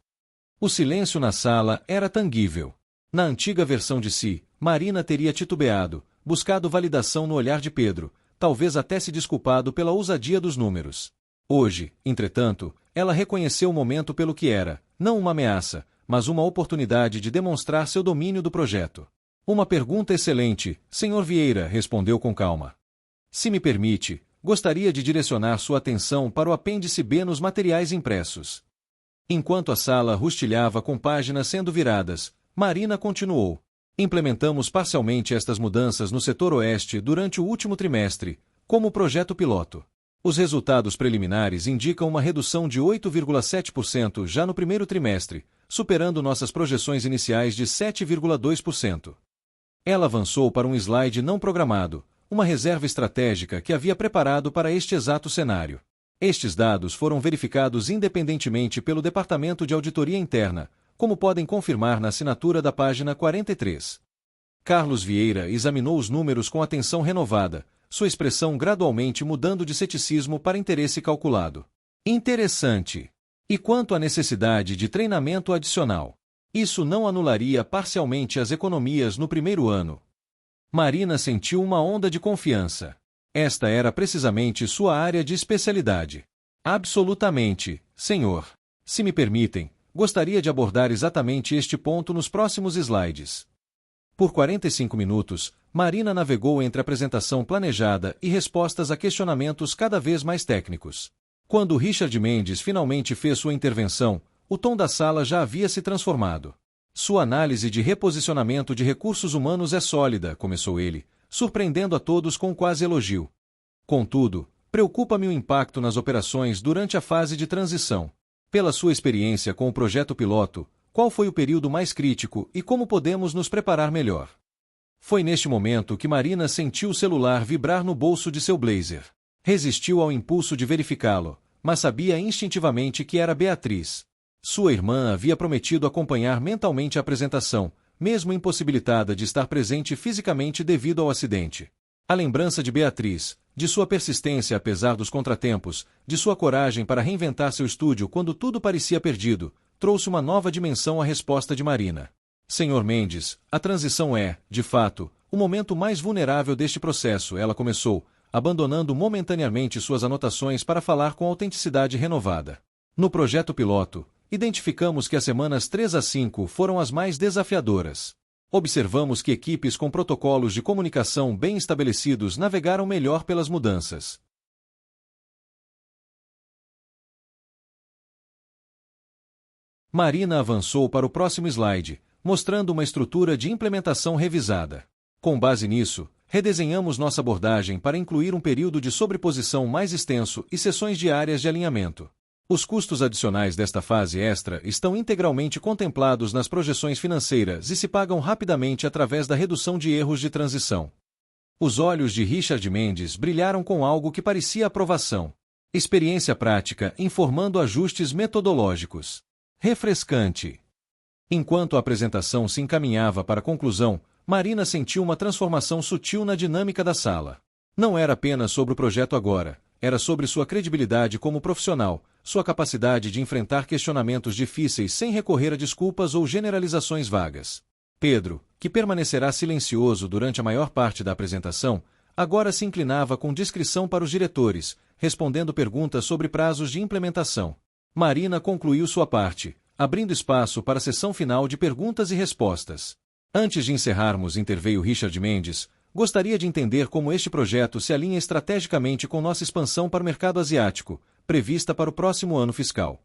Speaker 1: O silêncio na sala era tangível. Na antiga versão de si, Marina teria titubeado, buscado validação no olhar de Pedro, talvez até se desculpado pela ousadia dos números. Hoje, entretanto, ela reconheceu o momento pelo que era, não uma ameaça, mas uma oportunidade de demonstrar seu domínio do projeto. Uma pergunta excelente, Sr. Vieira, respondeu com calma. Se me permite, gostaria de direcionar sua atenção para o apêndice B nos materiais impressos. Enquanto a sala rustilhava com páginas sendo viradas, Marina continuou. Implementamos parcialmente estas mudanças no setor oeste durante o último trimestre, como projeto piloto. Os resultados preliminares indicam uma redução de 8,7% já no primeiro trimestre, superando nossas projeções iniciais de 7,2%. Ela avançou para um slide não programado, uma reserva estratégica que havia preparado para este exato cenário. Estes dados foram verificados independentemente pelo Departamento de Auditoria Interna, como podem confirmar na assinatura da página 43. Carlos Vieira examinou os números com atenção renovada, sua expressão gradualmente mudando de ceticismo para interesse calculado. Interessante. E quanto à necessidade de treinamento adicional? Isso não anularia parcialmente as economias no primeiro ano? Marina sentiu uma onda de confiança. Esta era precisamente sua área de especialidade. Absolutamente, senhor. Se me permitem, gostaria de abordar exatamente este ponto nos próximos slides. Por 45 minutos, Marina navegou entre apresentação planejada e respostas a questionamentos cada vez mais técnicos. Quando Richard Mendes finalmente fez sua intervenção, o tom da sala já havia se transformado. Sua análise de reposicionamento de recursos humanos é sólida, começou ele, surpreendendo a todos com quase elogio. Contudo, preocupa-me o impacto nas operações durante a fase de transição. Pela sua experiência com o projeto piloto, qual foi o período mais crítico e como podemos nos preparar melhor? Foi neste momento que Marina sentiu o celular vibrar no bolso de seu blazer. Resistiu ao impulso de verificá-lo, mas sabia instintivamente que era Beatriz. Sua irmã havia prometido acompanhar mentalmente a apresentação, mesmo impossibilitada de estar presente fisicamente devido ao acidente. A lembrança de Beatriz, de sua persistência apesar dos contratempos, de sua coragem para reinventar seu estúdio quando tudo parecia perdido, trouxe uma nova dimensão à resposta de Marina. Senhor Mendes, a transição é, de fato, o momento mais vulnerável deste processo, ela começou, abandonando momentaneamente suas anotações para falar com autenticidade renovada. No projeto piloto, identificamos que as semanas 3 a 5 foram as mais desafiadoras. Observamos que equipes com protocolos de comunicação bem estabelecidos navegaram melhor pelas mudanças. Marina avançou para o próximo slide, mostrando uma estrutura de implementação revisada. Com base nisso, redesenhamos nossa abordagem para incluir um período de sobreposição mais extenso e sessões diárias de alinhamento. Os custos adicionais desta fase extra estão integralmente contemplados nas projeções financeiras e se pagam rapidamente através da redução de erros de transição. Os olhos de Richard Mendes brilharam com algo que parecia aprovação. Experiência prática informando ajustes metodológicos. Refrescante. Enquanto a apresentação se encaminhava para a conclusão, Marina sentiu uma transformação sutil na dinâmica da sala. Não era apenas sobre o projeto agora, era sobre sua credibilidade como profissional, sua capacidade de enfrentar questionamentos difíceis sem recorrer a desculpas ou generalizações vagas. Pedro, que permanecerá silencioso durante a maior parte da apresentação, agora se inclinava com discrição para os diretores, respondendo perguntas sobre prazos de implementação. Marina concluiu sua parte, abrindo espaço para a sessão final de perguntas e respostas. Antes de encerrarmos, interveio Richard Mendes, gostaria de entender como este projeto se alinha estrategicamente com nossa expansão para o mercado asiático, prevista para o próximo ano fiscal.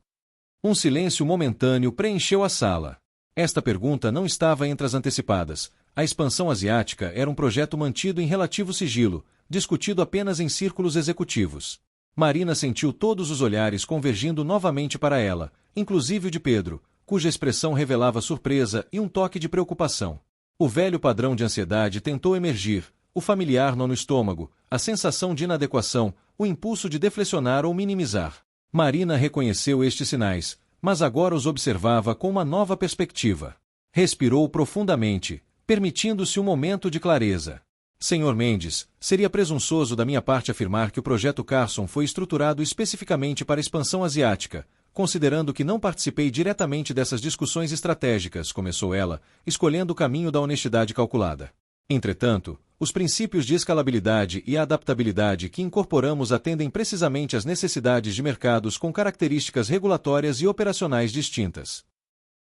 Speaker 1: Um silêncio momentâneo preencheu a sala. Esta pergunta não estava entre as antecipadas. A expansão asiática era um projeto mantido em relativo sigilo, discutido apenas em círculos executivos. Marina sentiu todos os olhares convergindo novamente para ela, inclusive o de Pedro, cuja expressão revelava surpresa e um toque de preocupação. O velho padrão de ansiedade tentou emergir, o familiar nó no estômago, a sensação de inadequação, o impulso de deflexionar ou minimizar. Marina reconheceu estes sinais, mas agora os observava com uma nova perspectiva. Respirou profundamente, permitindo-se um momento de clareza. Senhor Mendes, seria presunçoso da minha parte afirmar que o projeto Carson foi estruturado especificamente para a expansão asiática, considerando que não participei diretamente dessas discussões estratégicas, começou ela, escolhendo o caminho da honestidade calculada. Entretanto, os princípios de escalabilidade e adaptabilidade que incorporamos atendem precisamente às necessidades de mercados com características regulatórias e operacionais distintas.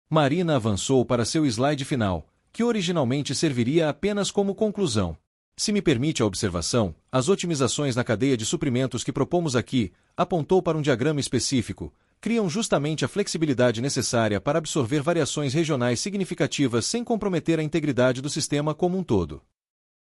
Speaker 1: Marina avançou para seu slide final, que originalmente serviria apenas como conclusão. Se me permite a observação, as otimizações na cadeia de suprimentos que propomos aqui, apontou para um diagrama específico, criam justamente a flexibilidade necessária para absorver variações regionais significativas sem comprometer a integridade do sistema como um todo.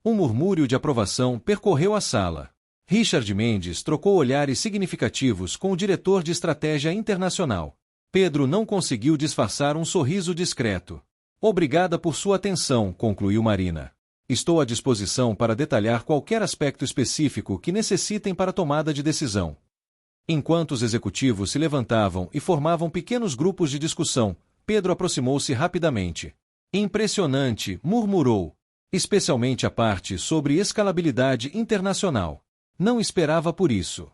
Speaker 1: Um murmúrio de aprovação percorreu a sala. Richard Mendes trocou olhares significativos com o diretor de estratégia internacional. Pedro não conseguiu disfarçar um sorriso discreto. Obrigada por sua atenção, concluiu Marina. Estou à disposição para detalhar qualquer aspecto específico que necessitem para a tomada de decisão. Enquanto os executivos se levantavam e formavam pequenos grupos de discussão, Pedro aproximou-se rapidamente. Impressionante, murmurou. Especialmente a parte sobre escalabilidade internacional. Não esperava por isso.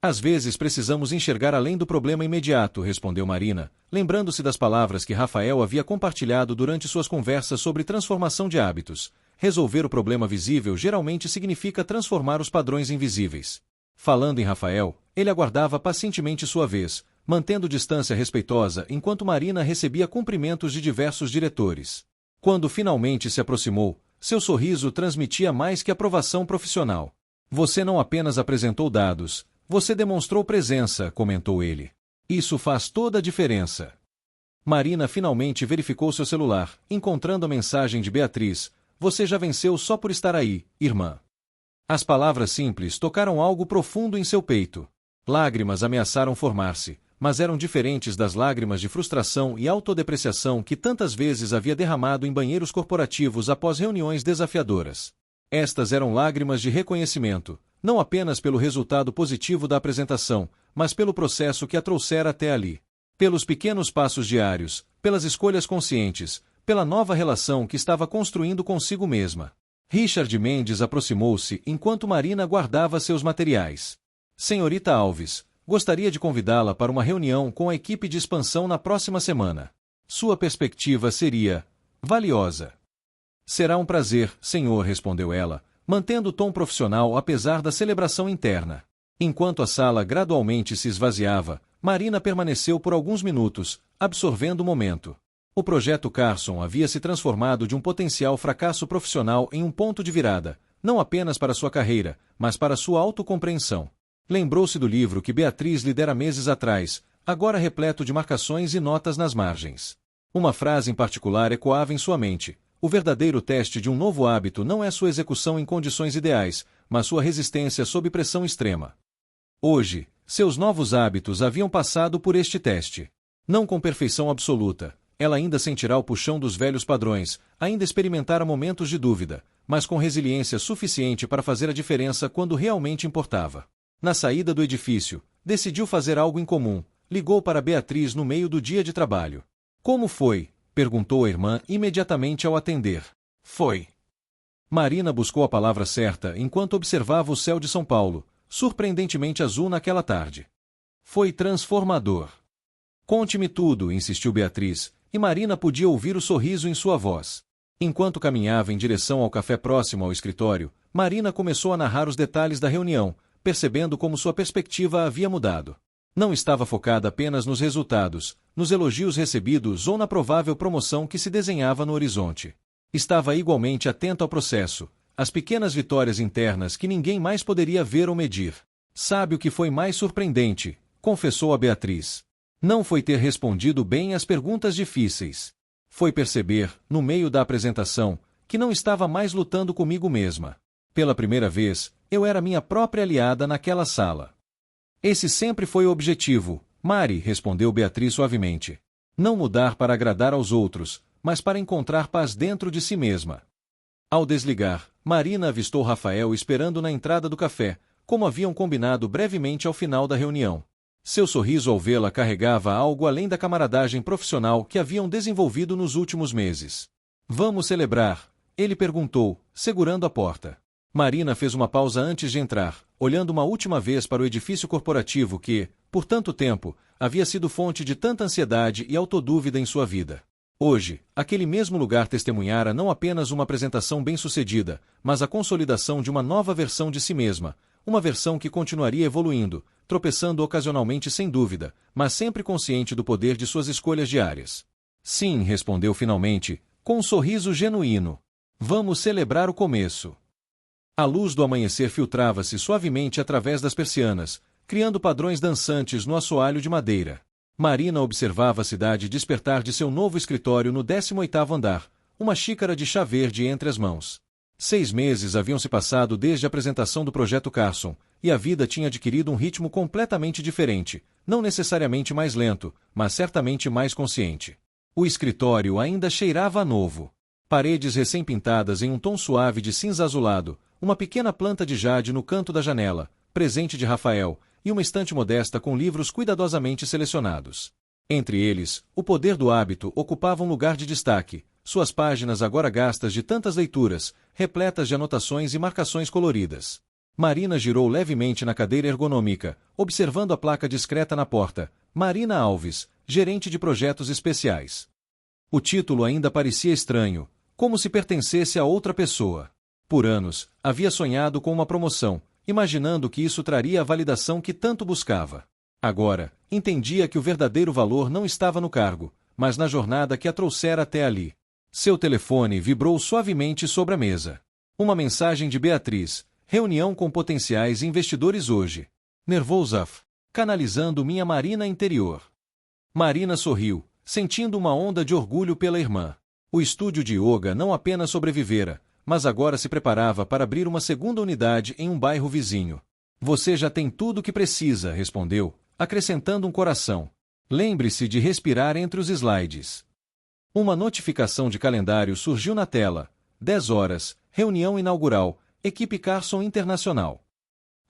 Speaker 1: Às vezes precisamos enxergar além do problema imediato, respondeu Marina, lembrando-se das palavras que Rafael havia compartilhado durante suas conversas sobre transformação de hábitos. Resolver o problema visível geralmente significa transformar os padrões invisíveis. Falando em Rafael, ele aguardava pacientemente sua vez, mantendo distância respeitosa enquanto Marina recebia cumprimentos de diversos diretores. Quando finalmente se aproximou, seu sorriso transmitia mais que aprovação profissional. Você não apenas apresentou dados, você demonstrou presença, comentou ele. Isso faz toda a diferença. Marina finalmente verificou seu celular, encontrando a mensagem de Beatriz: você já venceu só por estar aí, irmã. As palavras simples tocaram algo profundo em seu peito. Lágrimas ameaçaram formar-se, mas eram diferentes das lágrimas de frustração e autodepreciação que tantas vezes havia derramado em banheiros corporativos após reuniões desafiadoras. Estas eram lágrimas de reconhecimento, não apenas pelo resultado positivo da apresentação, mas pelo processo que a trouxera até ali. Pelos pequenos passos diários, pelas escolhas conscientes, pela nova relação que estava construindo consigo mesma. Richard Mendes aproximou-se enquanto Marina guardava seus materiais. Senhorita Alves, gostaria de convidá-la para uma reunião com a equipe de expansão na próxima semana. Sua perspectiva seria valiosa. Será um prazer, senhor, respondeu ela, mantendo o tom profissional apesar da celebração interna. Enquanto a sala gradualmente se esvaziava, Marina permaneceu por alguns minutos, absorvendo o momento. O projeto Carson havia se transformado de um potencial fracasso profissional em um ponto de virada, não apenas para sua carreira, mas para sua autocompreensão. Lembrou-se do livro que Beatriz lhe dera meses atrás, agora repleto de marcações e notas nas margens. Uma frase em particular ecoava em sua mente: o verdadeiro teste de um novo hábito não é sua execução em condições ideais, mas sua resistência sob pressão extrema. Hoje, seus novos hábitos haviam passado por este teste. Não com perfeição absoluta. Ela ainda sentirá o puxão dos velhos padrões, ainda experimentará momentos de dúvida, mas com resiliência suficiente para fazer a diferença quando realmente importava. Na saída do edifício, decidiu fazer algo incomum, ligou para Beatriz no meio do dia de trabalho. Como foi? Perguntou a irmã imediatamente ao atender. Foi. Marina buscou a palavra certa enquanto observava o céu de São Paulo, surpreendentemente azul naquela tarde. Foi transformador. Conte-me tudo, insistiu Beatriz, e Marina podia ouvir o sorriso em sua voz. Enquanto caminhava em direção ao café próximo ao escritório, Marina começou a narrar os detalhes da reunião, percebendo como sua perspectiva havia mudado. Não estava focada apenas nos resultados, nos elogios recebidos ou na provável promoção que se desenhava no horizonte. Estava igualmente atenta ao processo, às pequenas vitórias internas que ninguém mais poderia ver ou medir. Sabe o que foi mais surpreendente? Confessou a Beatriz. Não foi ter respondido bem às perguntas difíceis. Foi perceber, no meio da apresentação, que não estava mais lutando comigo mesma. Pela primeira vez, eu era minha própria aliada naquela sala. Esse sempre foi o objetivo, Mari, respondeu Beatriz suavemente. Não mudar para agradar aos outros, mas para encontrar paz dentro de si mesma. Ao desligar, Marina avistou Rafael esperando na entrada do café, como haviam combinado brevemente ao final da reunião. Seu sorriso ao vê-la carregava algo além da camaradagem profissional que haviam desenvolvido nos últimos meses. Vamos celebrar? Ele perguntou, segurando a porta. Marina fez uma pausa antes de entrar, olhando uma última vez para o edifício corporativo que, por tanto tempo, havia sido fonte de tanta ansiedade e autodúvida em sua vida. Hoje, aquele mesmo lugar testemunhara não apenas uma apresentação bem-sucedida, mas a consolidação de uma nova versão de si mesma, uma versão que continuaria evoluindo, tropeçando ocasionalmente sem dúvida, mas sempre consciente do poder de suas escolhas diárias. Sim, respondeu finalmente, com um sorriso genuíno. Vamos celebrar o começo. A luz do amanhecer filtrava-se suavemente através das persianas, criando padrões dançantes no assoalho de madeira. Marina observava a cidade despertar de seu novo escritório no 18º andar, uma xícara de chá verde entre as mãos. 6 meses haviam se passado desde a apresentação do projeto Carson, e a vida tinha adquirido um ritmo completamente diferente, não necessariamente mais lento, mas certamente mais consciente. O escritório ainda cheirava a novo. Paredes recém-pintadas em um tom suave de cinza azulado, uma pequena planta de jade no canto da janela, presente de Rafael, e uma estante modesta com livros cuidadosamente selecionados. Entre eles, O Poder do Hábito ocupava um lugar de destaque, suas páginas agora gastas de tantas leituras, repletas de anotações e marcações coloridas. Marina girou levemente na cadeira ergonômica, observando a placa discreta na porta, Marina Alves, gerente de projetos especiais. O título ainda parecia estranho, como se pertencesse a outra pessoa. Por anos, havia sonhado com uma promoção, imaginando que isso traria a validação que tanto buscava. Agora, entendia que o verdadeiro valor não estava no cargo, mas na jornada que a trouxera até ali. Seu telefone vibrou suavemente sobre a mesa. Uma mensagem de Beatriz: reunião com potenciais investidores hoje. Nervosa, canalizando minha Marina interior. Marina sorriu, sentindo uma onda de orgulho pela irmã. O estúdio de yoga não apenas sobrevivera, mas agora se preparava para abrir uma segunda unidade em um bairro vizinho. Você já tem tudo o que precisa, respondeu, acrescentando um coração. Lembre-se de respirar entre os slides. Uma notificação de calendário surgiu na tela. 10 horas, reunião inaugural, equipe Carson Internacional.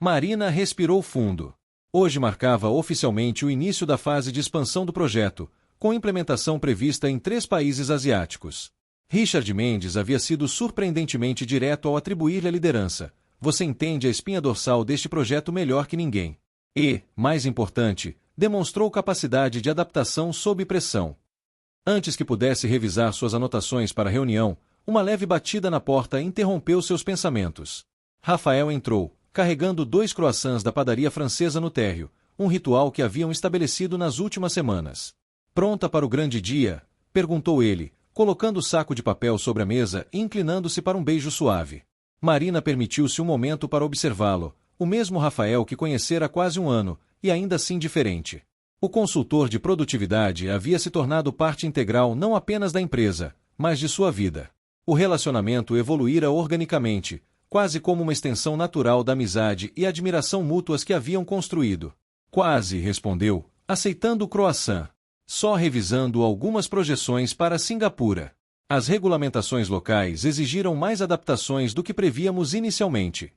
Speaker 1: Marina respirou fundo. Hoje marcava oficialmente o início da fase de expansão do projeto, com implementação prevista em 3 países asiáticos. Richard Mendes havia sido surpreendentemente direto ao atribuir-lhe a liderança. Você entende a espinha dorsal deste projeto melhor que ninguém. E, mais importante, demonstrou capacidade de adaptação sob pressão. Antes que pudesse revisar suas anotações para a reunião, uma leve batida na porta interrompeu seus pensamentos. Rafael entrou, carregando 2 croissants da padaria francesa no térreo, um ritual que haviam estabelecido nas últimas semanas. Pronta para o grande dia? Perguntou ele, colocando o saco de papel sobre a mesa e inclinando-se para um beijo suave. Marina permitiu-se um momento para observá-lo, o mesmo Rafael que conhecera há quase um ano, e ainda assim diferente. O consultor de produtividade havia se tornado parte integral não apenas da empresa, mas de sua vida. O relacionamento evoluíra organicamente, quase como uma extensão natural da amizade e admiração mútuas que haviam construído. Quase, respondeu, aceitando o croissant. Só revisando algumas projeções para Singapura. As regulamentações locais exigiram mais adaptações do que prevíamos inicialmente.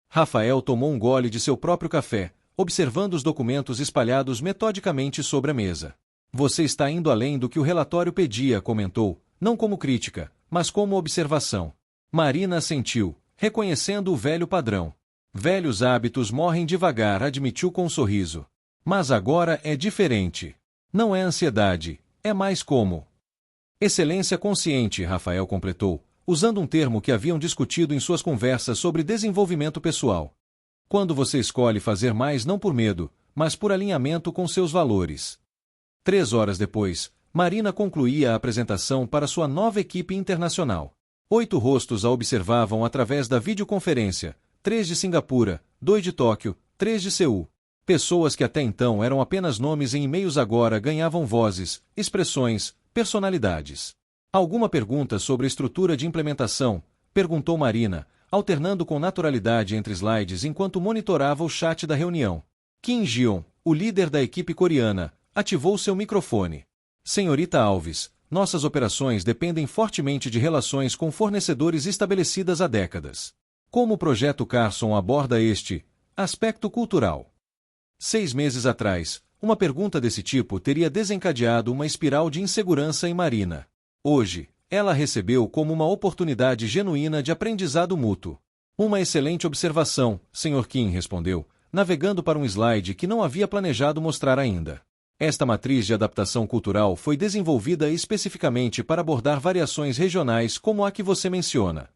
Speaker 1: Rafael tomou um gole de seu próprio café, observando os documentos espalhados metodicamente sobre a mesa. Você está indo além do que o relatório pedia, comentou, não como crítica, mas como observação. Marina assentiu, reconhecendo o velho padrão. Velhos hábitos morrem devagar, admitiu com um sorriso. Mas agora é diferente. Não é ansiedade, é mais como. Excelência consciente, Rafael completou, usando um termo que haviam discutido em suas conversas sobre desenvolvimento pessoal. Quando você escolhe fazer mais não por medo, mas por alinhamento com seus valores. 3 horas depois, Marina concluía a apresentação para sua nova equipe internacional. 8 rostos a observavam através da videoconferência, 3 de Singapura, 2 de Tóquio, 3 de Seul. Pessoas que até então eram apenas nomes em e-mails agora ganhavam vozes, expressões, personalidades. Alguma pergunta sobre a estrutura de implementação? Perguntou Marina, alternando com naturalidade entre slides enquanto monitorava o chat da reunião. Kim Jion, o líder da equipe coreana, ativou seu microfone. Senhorita Alves, nossas operações dependem fortemente de relações com fornecedores estabelecidas há décadas. Como o projeto Carson aborda este aspecto cultural? 6 meses atrás, uma pergunta desse tipo teria desencadeado uma espiral de insegurança em Marina. Hoje, ela a recebeu como uma oportunidade genuína de aprendizado mútuo. Uma excelente observação, Sr. Kim respondeu, navegando para um slide que não havia planejado mostrar ainda. Esta matriz de adaptação cultural foi desenvolvida especificamente para abordar variações regionais como a que você menciona.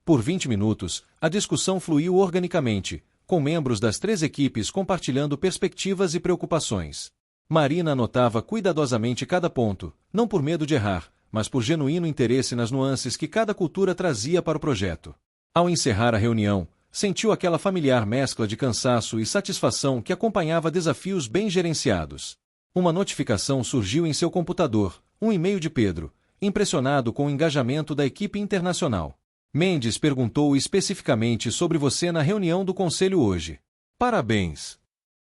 Speaker 1: Por 20 minutos, a discussão fluiu organicamente, com membros das 3 equipes compartilhando perspectivas e preocupações. Marina anotava cuidadosamente cada ponto, não por medo de errar, mas por genuíno interesse nas nuances que cada cultura trazia para o projeto. Ao encerrar a reunião, sentiu aquela familiar mescla de cansaço e satisfação que acompanhava desafios bem gerenciados. Uma notificação surgiu em seu computador, um e-mail de Pedro, impressionado com o engajamento da equipe internacional. Mendes perguntou especificamente sobre você na reunião do conselho hoje. Parabéns!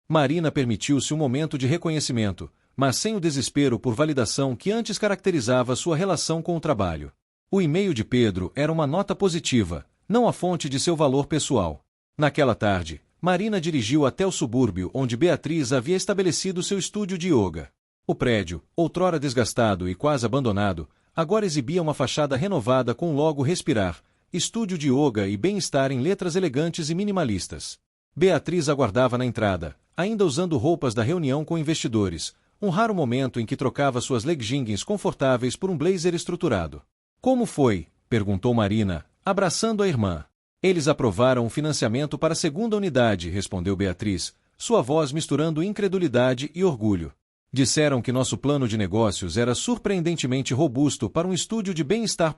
Speaker 1: Marina permitiu-se um momento de reconhecimento, mas sem o desespero por validação que antes caracterizava sua relação com o trabalho. O e-mail de Pedro era uma nota positiva, não a fonte de seu valor pessoal. Naquela tarde, Marina dirigiu até o subúrbio onde Beatriz havia estabelecido seu estúdio de yoga. O prédio, outrora desgastado e quase abandonado, agora exibia uma fachada renovada com o logo Respirar, Estúdio de Yoga e Bem-Estar em letras elegantes e minimalistas. Beatriz aguardava na entrada, ainda usando roupas da reunião com investidores, um raro momento em que trocava suas leggings confortáveis por um blazer estruturado. Como foi? Perguntou Marina, abraçando a irmã. Eles aprovaram o financiamento para a segunda unidade, respondeu Beatriz, sua voz misturando incredulidade e orgulho. Disseram que nosso plano de negócios era surpreendentemente robusto para um estúdio de bem-estar.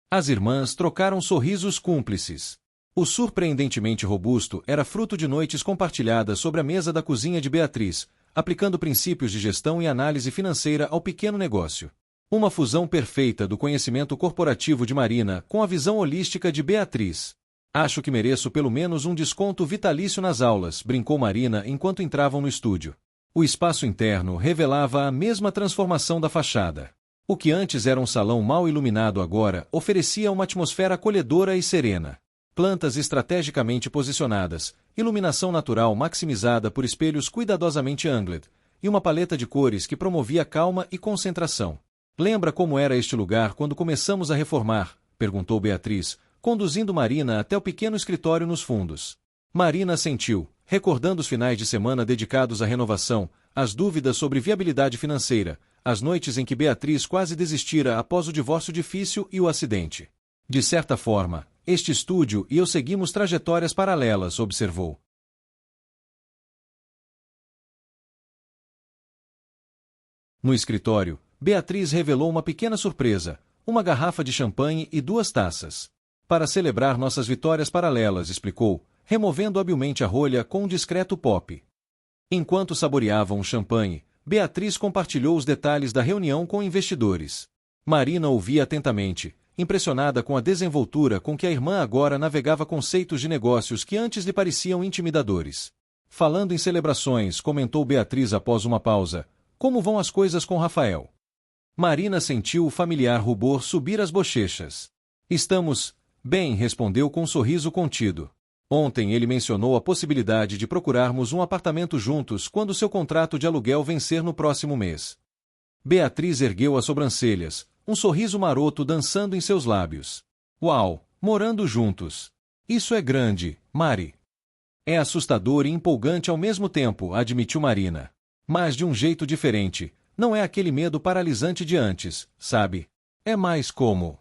Speaker 1: As irmãs trocaram sorrisos cúmplices. O surpreendentemente robusto era fruto de noites compartilhadas sobre a mesa da cozinha de Beatriz, aplicando princípios de gestão e análise financeira ao pequeno negócio. Uma fusão perfeita do conhecimento corporativo de Marina com a visão holística de Beatriz. Acho que mereço pelo menos um desconto vitalício nas aulas, brincou Marina enquanto entravam no estúdio. O espaço interno revelava a mesma transformação da fachada. O que antes era um salão mal iluminado agora oferecia uma atmosfera acolhedora e serena. Plantas estrategicamente posicionadas, iluminação natural maximizada por espelhos cuidadosamente angled, e uma paleta de cores que promovia calma e concentração. Lembra como era este lugar quando começamos a reformar? Perguntou Beatriz, conduzindo Marina até o pequeno escritório nos fundos. Marina assentiu, recordando os finais de semana dedicados à renovação, as dúvidas sobre viabilidade financeira, as noites em que Beatriz quase desistira após o divórcio difícil e o acidente. De certa forma, este estúdio e eu seguimos trajetórias paralelas, observou. No escritório, Beatriz revelou uma pequena surpresa, uma garrafa de champanhe e 2 taças. Para celebrar nossas vitórias paralelas, explicou, removendo habilmente a rolha com um discreto pop. Enquanto saboreavam o champanhe, Beatriz compartilhou os detalhes da reunião com investidores. Marina ouvia atentamente, impressionada com a desenvoltura com que a irmã agora navegava conceitos de negócios que antes lhe pareciam intimidadores. Falando em celebrações, comentou Beatriz após uma pausa, como vão as coisas com Rafael? Marina sentiu o familiar rubor subir as bochechas. Estamos bem, respondeu com um sorriso contido. Ontem ele mencionou a possibilidade de procurarmos um apartamento juntos quando seu contrato de aluguel vencer no próximo mês. Beatriz ergueu as sobrancelhas, um sorriso maroto dançando em seus lábios. Uau, morando juntos. Isso é grande, Mari. É assustador e empolgante ao mesmo tempo, admitiu Marina. Mas de um jeito diferente, não é aquele medo paralisante de antes, sabe? É mais como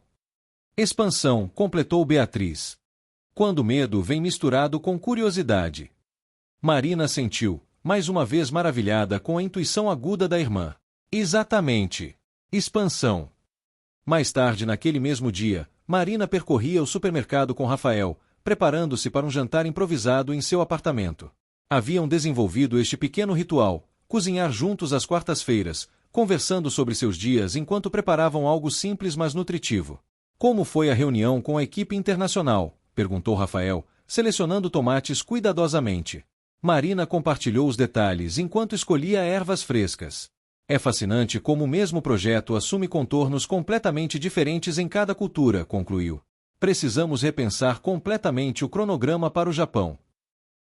Speaker 1: expansão, completou Beatriz. Quando o medo vem misturado com curiosidade. Marina sentiu, mais uma vez maravilhada com a intuição aguda da irmã. Exatamente. Expansão. Mais tarde naquele mesmo dia, Marina percorria o supermercado com Rafael, preparando-se para um jantar improvisado em seu apartamento. Haviam desenvolvido este pequeno ritual, cozinhar juntos às quartas-feiras, conversando sobre seus dias enquanto preparavam algo simples mas nutritivo. Como foi a reunião com a equipe internacional? Perguntou Rafael, selecionando tomates cuidadosamente. Marina compartilhou os detalhes enquanto escolhia ervas frescas. É fascinante como o mesmo projeto assume contornos completamente diferentes em cada cultura, concluiu. Precisamos repensar completamente o cronograma para o Japão.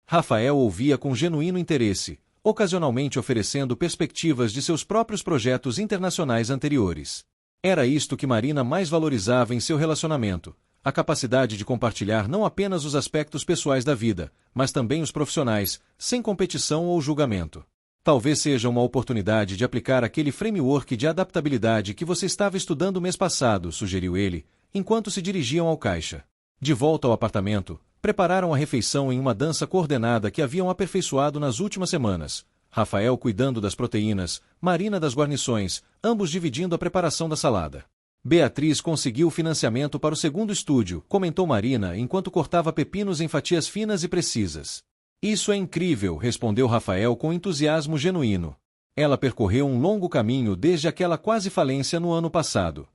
Speaker 1: Rafael ouvia com genuíno interesse, ocasionalmente oferecendo perspectivas de seus próprios projetos internacionais anteriores. Era isto que Marina mais valorizava em seu relacionamento. A capacidade de compartilhar não apenas os aspectos pessoais da vida, mas também os profissionais, sem competição ou julgamento. Talvez seja uma oportunidade de aplicar aquele framework de adaptabilidade que você estava estudando mês passado, sugeriu ele, enquanto se dirigiam ao caixa. De volta ao apartamento, prepararam a refeição em uma dança coordenada que haviam aperfeiçoado nas últimas semanas. Rafael cuidando das proteínas, Marina das guarnições, ambos dividindo a preparação da salada. Beatriz conseguiu o financiamento para o segundo estúdio, comentou Marina enquanto cortava pepinos em fatias finas e precisas. Isso é incrível, respondeu Rafael com entusiasmo genuíno. Ela percorreu um longo caminho desde aquela quase falência no ano passado.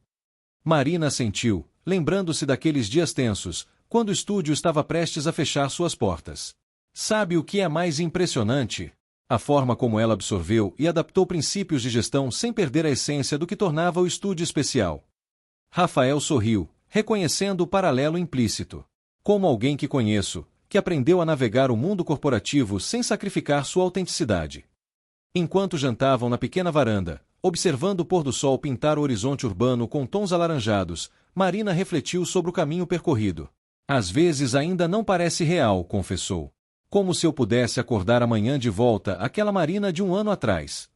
Speaker 1: Marina assentiu, lembrando-se daqueles dias tensos, quando o estúdio estava prestes a fechar suas portas. Sabe o que é mais impressionante? A forma como ela absorveu e adaptou princípios de gestão sem perder a essência do que tornava o estúdio especial. Rafael sorriu, reconhecendo o paralelo implícito. Como alguém que conheço, que aprendeu a navegar o mundo corporativo sem sacrificar sua autenticidade. Enquanto jantavam na pequena varanda, observando o pôr do sol pintar o horizonte urbano com tons alaranjados, Marina refletiu sobre o caminho percorrido. Às vezes ainda não parece real, confessou. Como se eu pudesse acordar amanhã de volta aquela Marina de um ano atrás.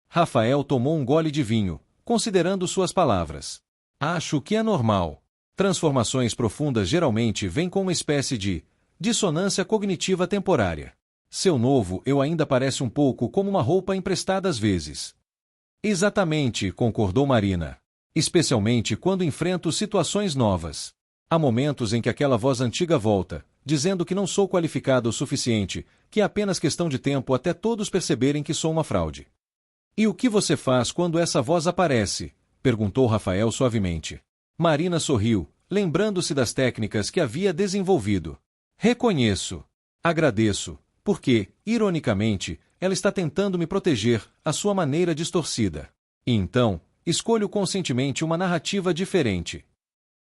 Speaker 1: Rafael tomou um gole de vinho, considerando suas palavras. Acho que é normal. Transformações profundas geralmente vêm com uma espécie de dissonância cognitiva temporária. Seu novo eu ainda parece um pouco como uma roupa emprestada às vezes. Exatamente, concordou Marina. Especialmente quando enfrento situações novas. Há momentos em que aquela voz antiga volta, dizendo que não sou qualificado o suficiente, que é apenas questão de tempo até todos perceberem que sou uma fraude. E o que você faz quando essa voz aparece? Perguntou Rafael suavemente. Marina sorriu, lembrando-se das técnicas que havia desenvolvido. Reconheço. Agradeço, porque, ironicamente, ela está tentando me proteger, à sua maneira distorcida. E então, escolho conscientemente uma narrativa diferente.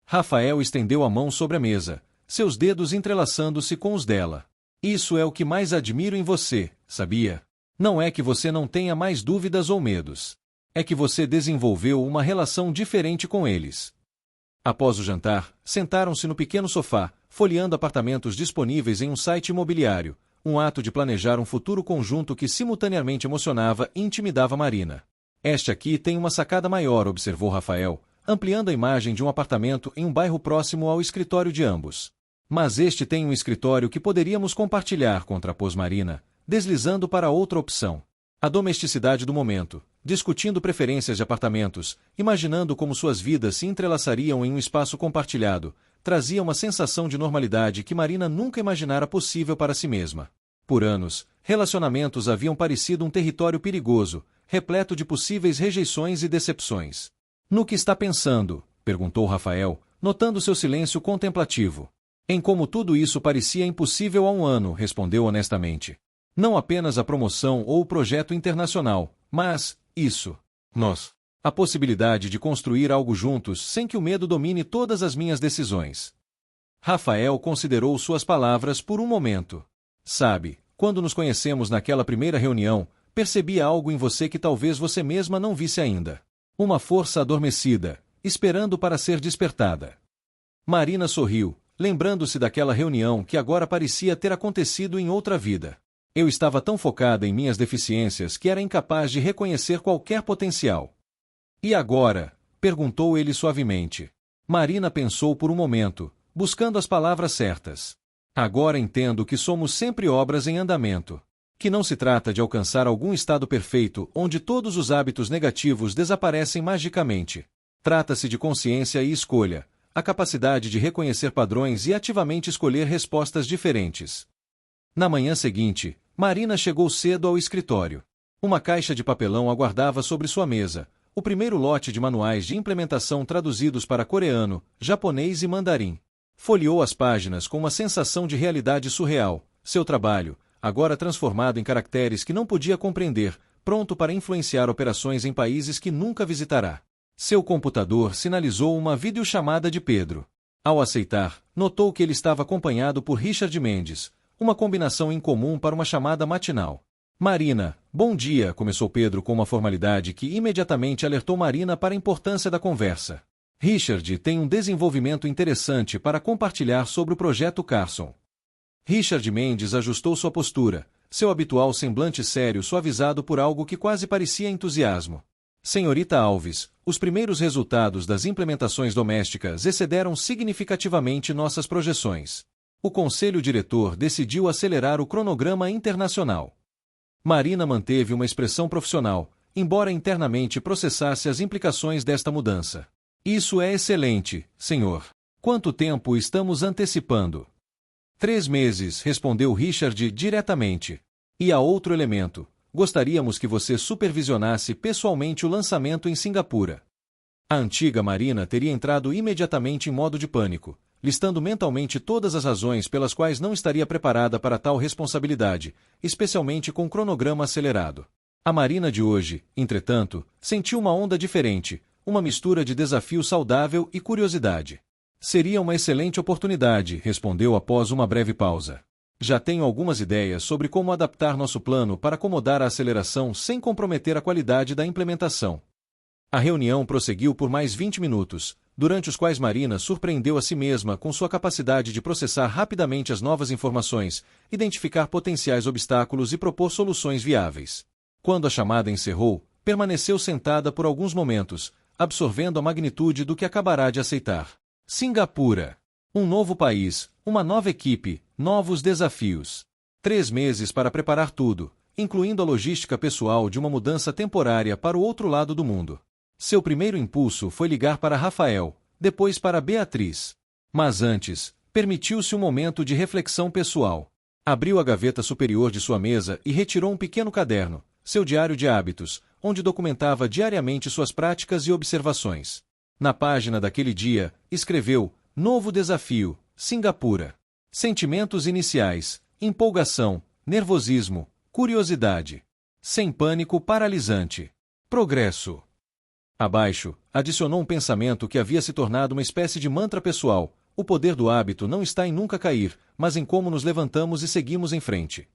Speaker 1: Rafael estendeu a mão sobre a mesa, seus dedos entrelaçando-se com os dela. Isso é o que mais admiro em você, sabia? Não é que você não tenha mais dúvidas ou medos. É que você desenvolveu uma relação diferente com eles. Após o jantar, sentaram-se no pequeno sofá, folheando apartamentos disponíveis em um site imobiliário, um ato de planejar um futuro conjunto que simultaneamente emocionava e intimidava Marina. Este aqui tem uma sacada maior, observou Rafael, ampliando a imagem de um apartamento em um bairro próximo ao escritório de ambos. Mas este tem um escritório que poderíamos compartilhar, contrapôs Marina, deslizando para outra opção. A domesticidade do momento, discutindo preferências de apartamentos, imaginando como suas vidas se entrelaçariam em um espaço compartilhado, trazia uma sensação de normalidade que Marina nunca imaginara possível para si mesma. Por anos, relacionamentos haviam parecido um território perigoso, repleto de possíveis rejeições e decepções. No que está pensando? Perguntou Rafael, notando seu silêncio contemplativo. Em como tudo isso parecia impossível há um ano, respondeu honestamente. Não apenas a promoção ou o projeto internacional, mas, isso. Nós. A possibilidade de construir algo juntos sem que o medo domine todas as minhas decisões. Rafael considerou suas palavras por um momento. Sabe, quando nos conhecemos naquela primeira reunião, percebi algo em você que talvez você mesma não visse ainda. Uma força adormecida, esperando para ser despertada. Marina sorriu, lembrando-se daquela reunião que agora parecia ter acontecido em outra vida. Eu estava tão focada em minhas deficiências que era incapaz de reconhecer qualquer potencial. E agora? Perguntou ele suavemente. Marina pensou por um momento, buscando as palavras certas. Agora entendo que somos sempre obras em andamento. Que não se trata de alcançar algum estado perfeito onde todos os hábitos negativos desaparecem magicamente. Trata-se de consciência e escolha, a capacidade de reconhecer padrões e ativamente escolher respostas diferentes. Na manhã seguinte, Marina chegou cedo ao escritório. Uma caixa de papelão aguardava sobre sua mesa, o primeiro lote de manuais de implementação traduzidos para coreano, japonês e mandarim. Folheou as páginas com uma sensação de realidade surreal. Seu trabalho, agora transformado em caracteres que não podia compreender, pronto para influenciar operações em países que nunca visitará. Seu computador sinalizou uma videochamada de Pedro. Ao aceitar, notou que ele estava acompanhado por Richard Mendes, uma combinação incomum para uma chamada matinal. Marina, bom dia, começou Pedro com uma formalidade que imediatamente alertou Marina para a importância da conversa. Richard tem um desenvolvimento interessante para compartilhar sobre o projeto Carson. Richard Mendes ajustou sua postura, seu habitual semblante sério suavizado por algo que quase parecia entusiasmo. Senhorita Alves, os primeiros resultados das implementações domésticas excederam significativamente nossas projeções. O conselho diretor decidiu acelerar o cronograma internacional. Marina manteve uma expressão profissional, embora internamente processasse as implicações desta mudança. Isso é excelente, senhor. Quanto tempo estamos antecipando? 3 meses, respondeu Richard diretamente. E há outro elemento. Gostaríamos que você supervisionasse pessoalmente o lançamento em Singapura. A antiga Marina teria entrado imediatamente em modo de pânico, listando mentalmente todas as razões pelas quais não estaria preparada para tal responsabilidade, especialmente com cronograma acelerado. A Marina de hoje, entretanto, sentiu uma onda diferente, uma mistura de desafio saudável e curiosidade. Seria uma excelente oportunidade, respondeu após uma breve pausa. Já tenho algumas ideias sobre como adaptar nosso plano para acomodar a aceleração sem comprometer a qualidade da implementação. A reunião prosseguiu por mais 20 minutos, durante os quais Marina surpreendeu a si mesma com sua capacidade de processar rapidamente as novas informações, identificar potenciais obstáculos e propor soluções viáveis. Quando a chamada encerrou, permaneceu sentada por alguns momentos, absorvendo a magnitude do que acabará de aceitar. Singapura. Um novo país, uma nova equipe, novos desafios. 3 meses para preparar tudo, incluindo a logística pessoal de uma mudança temporária para o outro lado do mundo. Seu primeiro impulso foi ligar para Rafael, depois para Beatriz. Mas antes, permitiu-se um momento de reflexão pessoal. Abriu a gaveta superior de sua mesa e retirou um pequeno caderno, seu diário de hábitos, onde documentava diariamente suas práticas e observações. Na página daquele dia, escreveu: Novo desafio, Singapura. Sentimentos iniciais: empolgação, nervosismo, curiosidade. Sem pânico paralisante. Progresso. Abaixo, adicionou um pensamento que havia se tornado uma espécie de mantra pessoal: o poder do hábito não está em nunca cair, mas em como nos levantamos e seguimos em frente.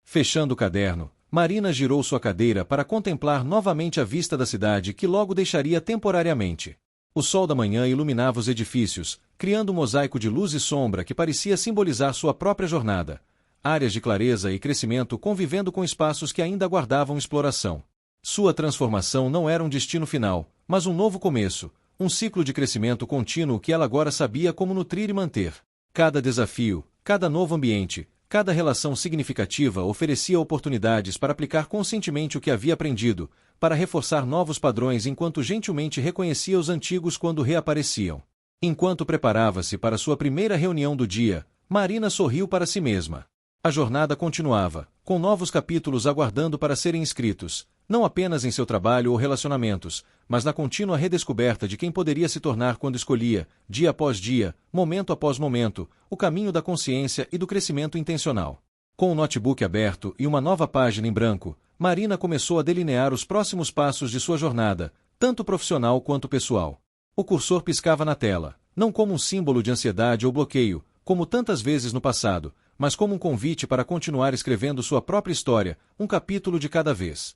Speaker 1: Fechando o caderno, Marina girou sua cadeira para contemplar novamente a vista da cidade que logo deixaria temporariamente. O sol da manhã iluminava os edifícios, criando um mosaico de luz e sombra que parecia simbolizar sua própria jornada. Áreas de clareza e crescimento convivendo com espaços que ainda aguardavam exploração. Sua transformação não era um destino final, mas um novo começo, um ciclo de crescimento contínuo que ela agora sabia como nutrir e manter. Cada desafio, cada novo ambiente, cada relação significativa oferecia oportunidades para aplicar conscientemente o que havia aprendido, para reforçar novos padrões enquanto gentilmente reconhecia os antigos quando reapareciam. Enquanto preparava-se para sua primeira reunião do dia, Marina sorriu para si mesma. A jornada continuava, com novos capítulos aguardando para serem escritos, não apenas em seu trabalho ou relacionamentos, mas na contínua redescoberta de quem poderia se tornar quando escolhia, dia após dia, momento após momento, o caminho da consciência e do crescimento intencional. Com o notebook aberto e uma nova página em branco, Marina começou a delinear os próximos passos de sua jornada, tanto profissional quanto pessoal. O cursor piscava na tela, não como um símbolo de ansiedade ou bloqueio, como tantas vezes no passado, mas como um convite para continuar escrevendo sua própria história, um capítulo de cada vez.